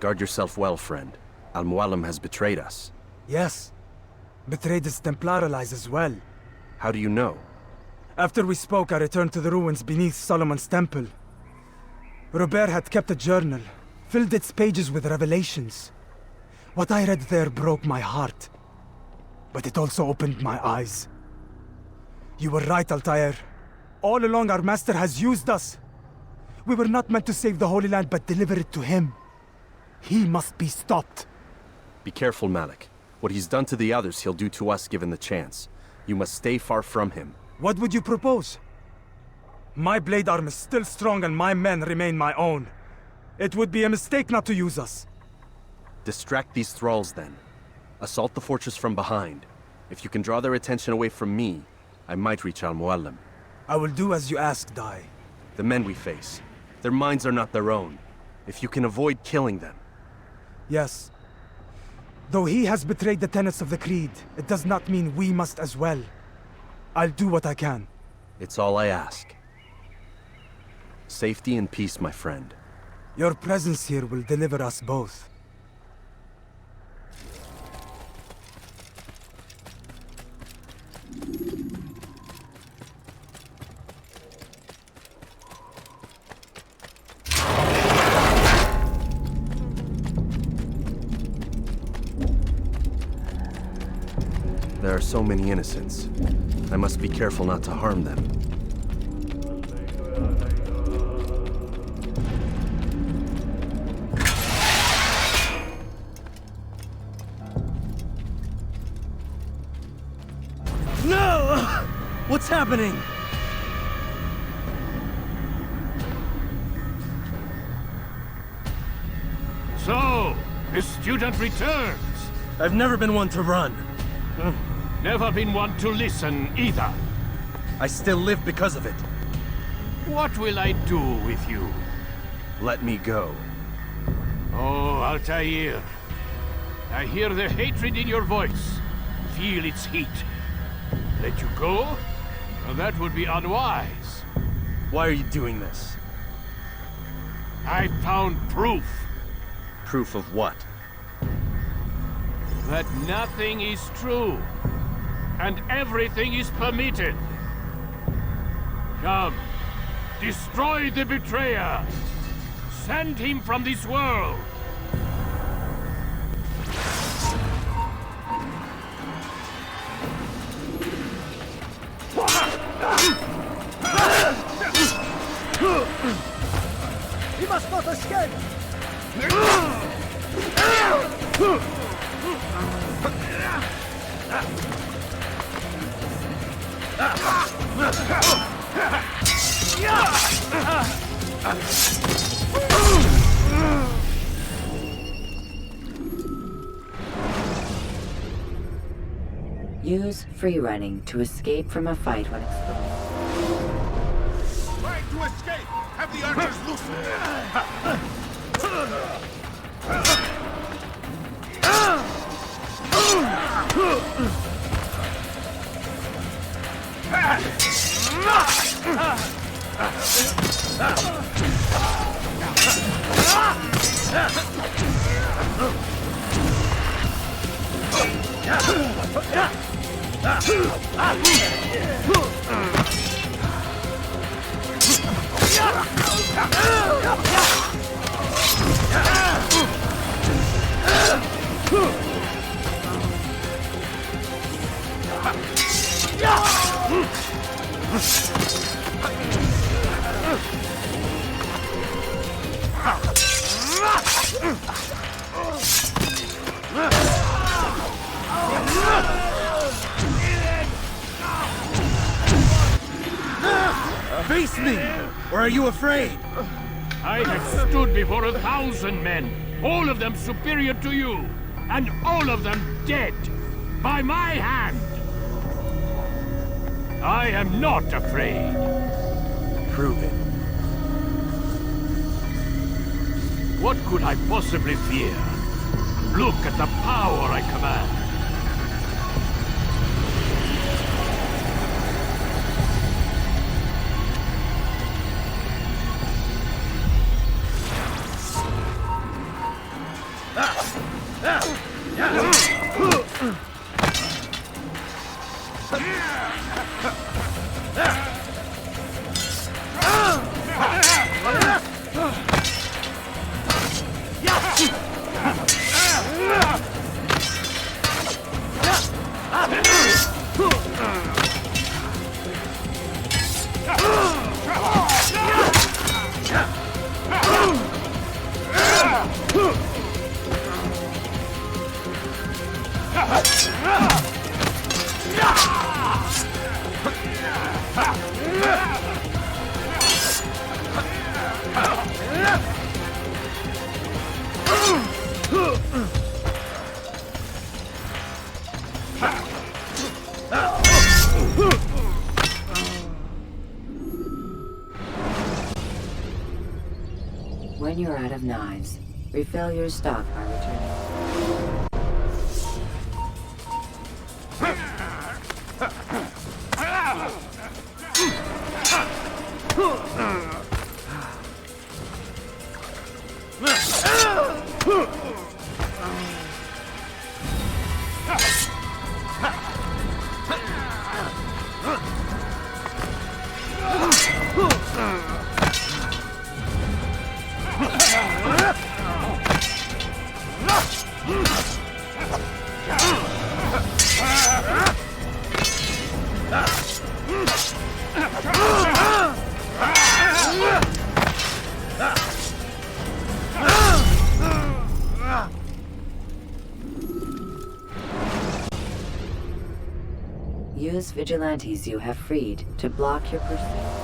Guard yourself well, friend. Al-Mualim has betrayed us. Yes. Betrayed his Templar allies as well. How do you know? After we spoke, I returned to the ruins beneath Solomon's temple. Robert had kept a journal, filled its pages with revelations. What I read there broke my heart. But it also opened my eyes. You were right, Altair. All along our master has used us. We were not meant to save the Holy Land, but deliver it to him. He must be stopped. Be careful, Malik. What he's done to the others, he'll do to us given the chance. You must stay far from him. What would you propose? My blade arm is still strong and my men remain my own. It would be a mistake not to use us. Distract these thralls, then. Assault the fortress from behind. If you can draw their attention away from me, I might reach Al-Mualim. I will do as you ask, Dai. The men we face, their minds are not their own. If you can avoid killing them. Yes. Though he has betrayed the tenets of the Creed, it does not mean we must as well. I'll do what I can. It's all I ask. Safety and peace, my friend. Your presence here will deliver us both. There are so many innocents. I must be careful not to harm them. What's happening? So, the student returns. I've never been one to run. Never been one to listen either. I still live because of it. What will I do with you? Let me go. Oh, Altair. I hear the hatred in your voice. Feel its heat. Let you go? Well, that would be unwise. Why are you doing this? I found proof. Proof of what? That nothing is true. And everything is permitted. Come. Destroy the betrayer. Send him from this world. He must not escape! Use free running to escape from a fight when exposed. Trying to escape! Have the archers Face me! Or are you afraid? I have stood before 1,000 men, all of them superior to you, and all of them dead, by my hand. I am not afraid. Prove it. What could I possibly fear? Look at the power I command. When you're out of knives, refill your stock by returning. Use vigilantes you have freed to block your pursuit.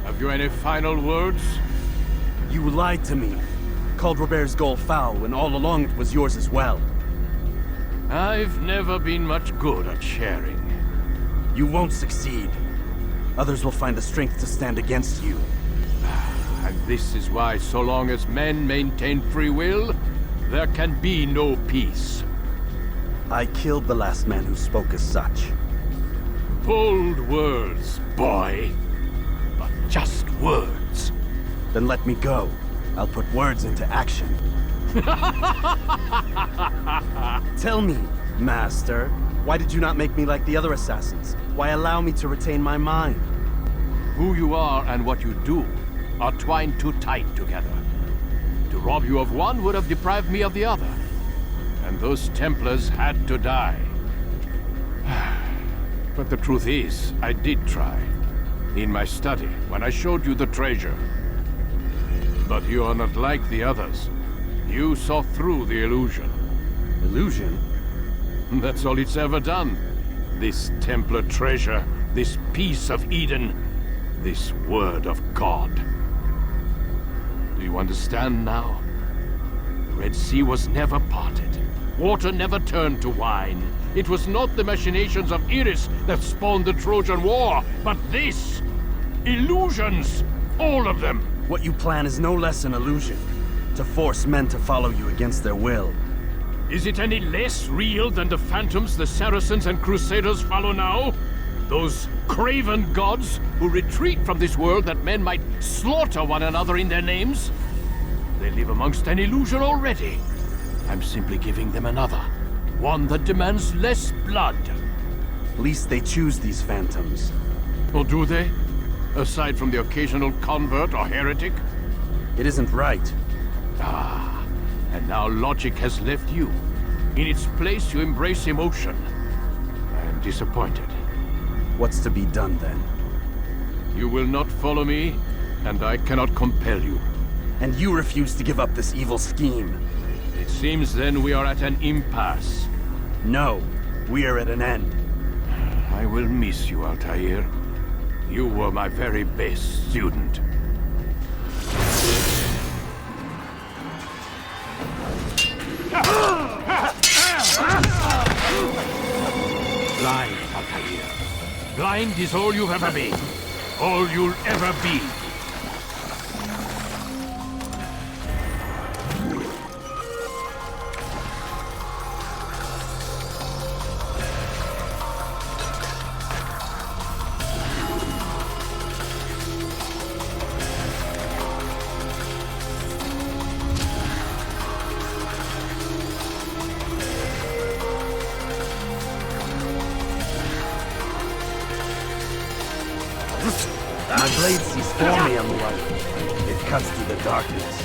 Have you any final words? You lied to me. Called Robert's goal foul when all along it was yours as well. I've never been much good at sharing. You won't succeed. Others will find the strength to stand against you. And this is why, so long as men maintain free will, there can be no peace. I killed the last man who spoke as such. Bold words, boy. But just words. Then let me go. I'll put words into action. Tell me, Master, why did you not make me like the other assassins? Why allow me to retain my mind? Who you are and what you do are twined too tight together. To rob you of one would have deprived me of the other. And those Templars had to die. But the truth is, I did try. In my study, when I showed you the treasure. But you are not like the others. You saw through the illusion. Illusion? That's all it's ever done. This Templar treasure, this piece of Eden, this word of God. Do you understand now? The Red Sea was never parted. Water never turned to wine. It was not the machinations of Iris that spawned the Trojan War, but this! Illusions! All of them! What you plan is no less an illusion. To force men to follow you against their will. Is it any less real than the phantoms the Saracens and Crusaders follow now? Those craven gods who retreat from this world that men might slaughter one another in their names? They live amongst an illusion already. I'm simply giving them another. One that demands less blood. At least they choose these phantoms. Or do they? Aside from the occasional convert or heretic? It isn't right. Ah, and now logic has left you. In its place, you embrace emotion. I am disappointed. What's to be done, then? You will not follow me, and I cannot compel you. And you refuse to give up this evil scheme. It seems then we are at an impasse. No, we are at an end. I will miss you, Altair. You were my very best student. Blind, Altair. Blind is all you've ever been. All you'll ever be. My blade sees for me on the light. It cuts through the darkness.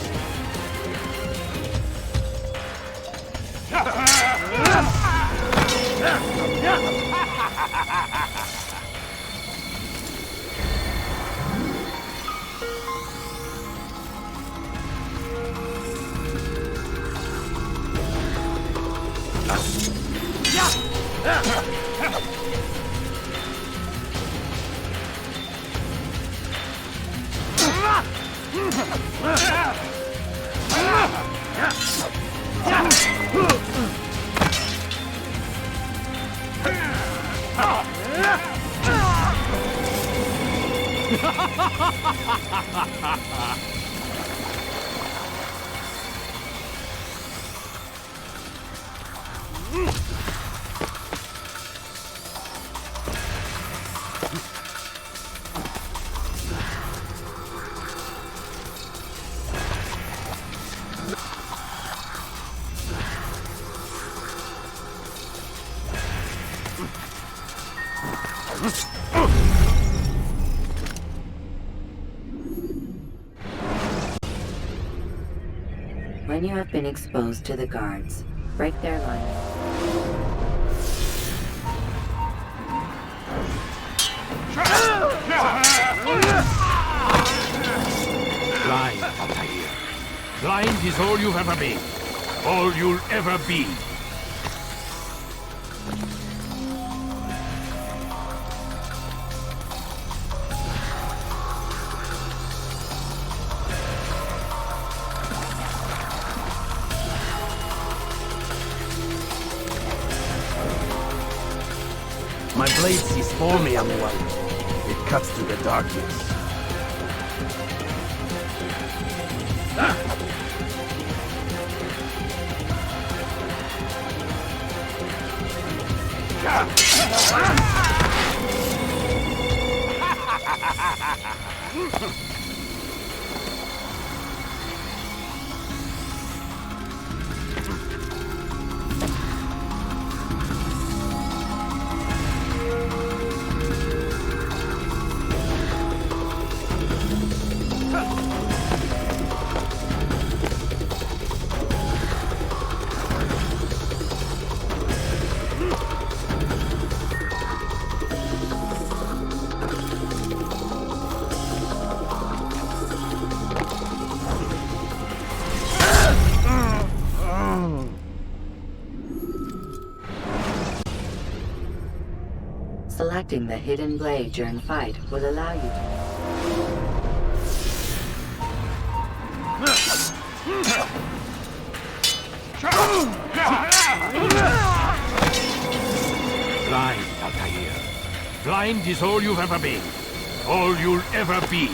When you have been exposed to the guards, break their line. Blind, Altair. Blind is all you've ever been. All you'll ever be. My blade sees for me on the light. It cuts through the darkness. Selecting the hidden blade during fight will allow you to... Blind, Altair. Blind is all you've ever been. All you'll ever be.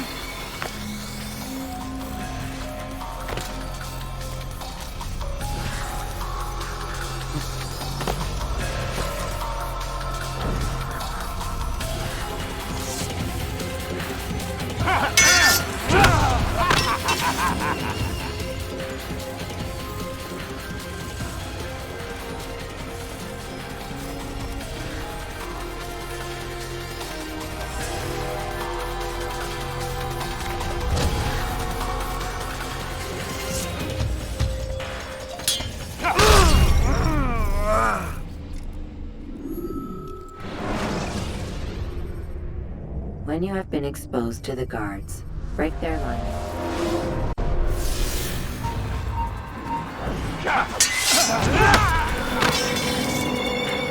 When you have been exposed to the guards, break their line.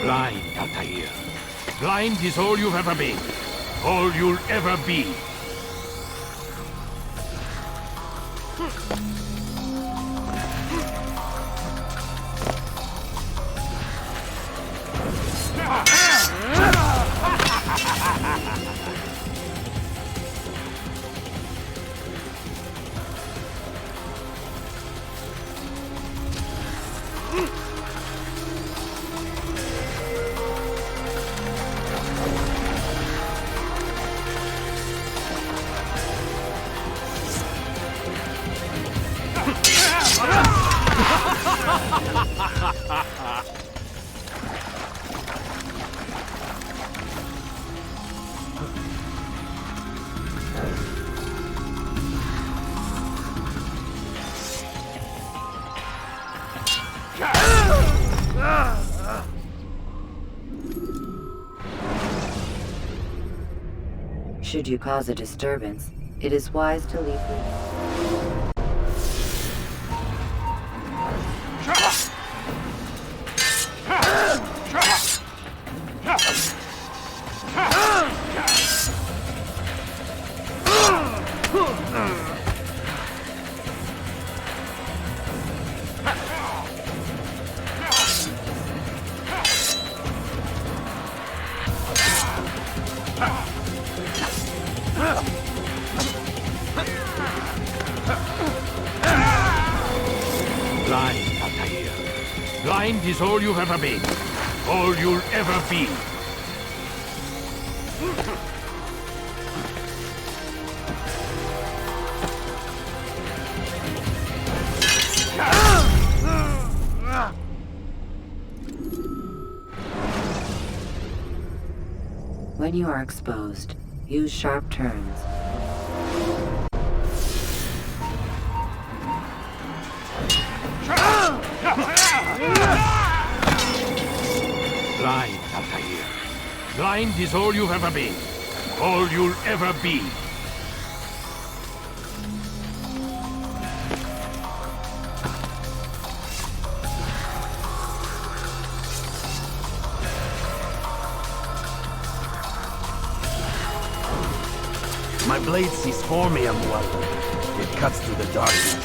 Blind, Altair. Blind is all you've ever been. All you'll ever be. Should you cause a disturbance, it is wise to leave the... Blind, Altair. Blind is all you've ever been. All you'll ever be. When you are exposed, use sharp turns. Blind, Altair. Blind is all you've ever been. All you'll ever be. My blade sees formium well. It cuts through the darkness.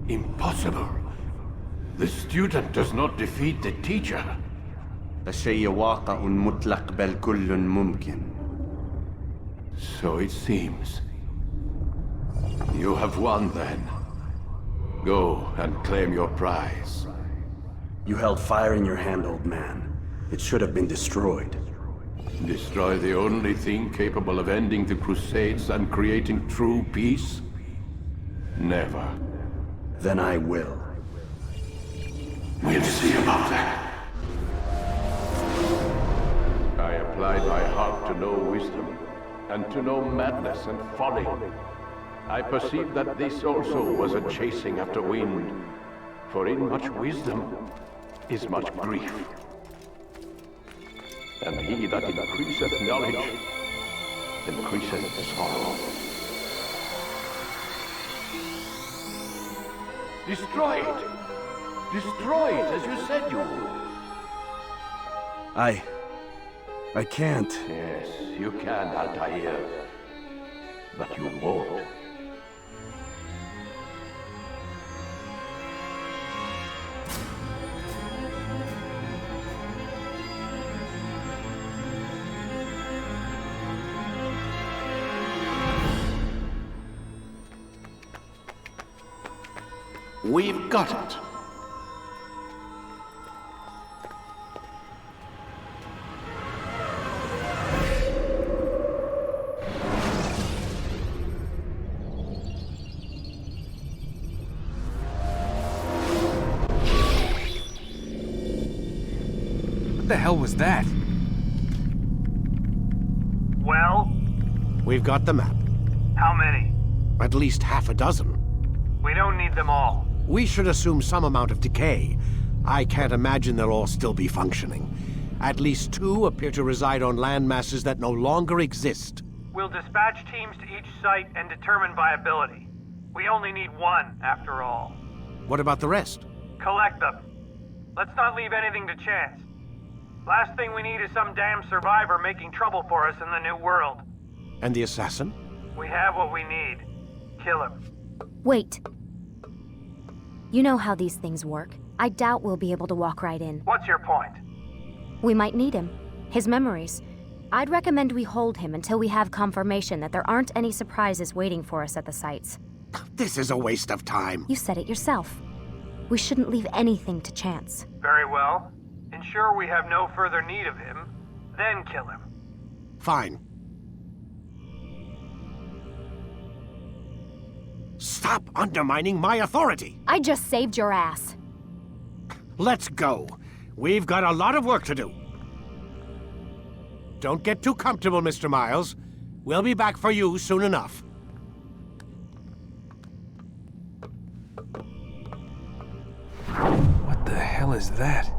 Impossible. The student does not defeat the teacher. الشيء واقع مطلق بل كل ممكن. So it seems. You have won then. Go and claim your prize. You held fire in your hand, old man. It should have been destroyed. Destroy the only thing capable of ending the Crusades and creating true peace? Never. Then I will. We'll see about that. I applied my heart to know wisdom, and to know madness and folly. I perceived that this also was a chasing after wind, for in much wisdom is much grief. And he that increaseth knowledge, increaseth sorrow. Destroy it! Destroy it, as you said you would. I can't. Yes, you can, Altair. But you won't. We've got it. What the hell was that? Well? We've got the map. How many? At least half a dozen. We don't need them all. We should assume some amount of decay. I can't imagine they'll all still be functioning. At least 2 appear to reside on land masses that no longer exist. We'll dispatch teams to each site and determine viability. We only need 1, after all. What about the rest? Collect them. Let's not leave anything to chance. Last thing we need is some damn survivor making trouble for us in the new world. And the assassin? We have what we need. Kill him. Wait. You know how these things work. I doubt we'll be able to walk right in. What's your point? We might need him. His memories. I'd recommend we hold him until we have confirmation that there aren't any surprises waiting for us at the sites. This is a waste of time. You said it yourself. We shouldn't leave anything to chance. Very well. Ensure we have no further need of him, then kill him. Fine. Stop undermining my authority! I just saved your ass. Let's go. We've got a lot of work to do. Don't get too comfortable, Mr. Miles. We'll be back for you soon enough. What the hell is that?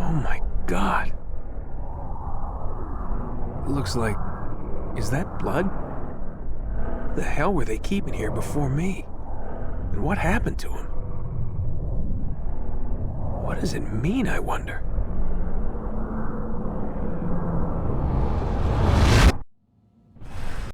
Oh my God. It looks like... Is that blood? What the hell were they keeping here before me? And what happened to him? What does it mean, I wonder?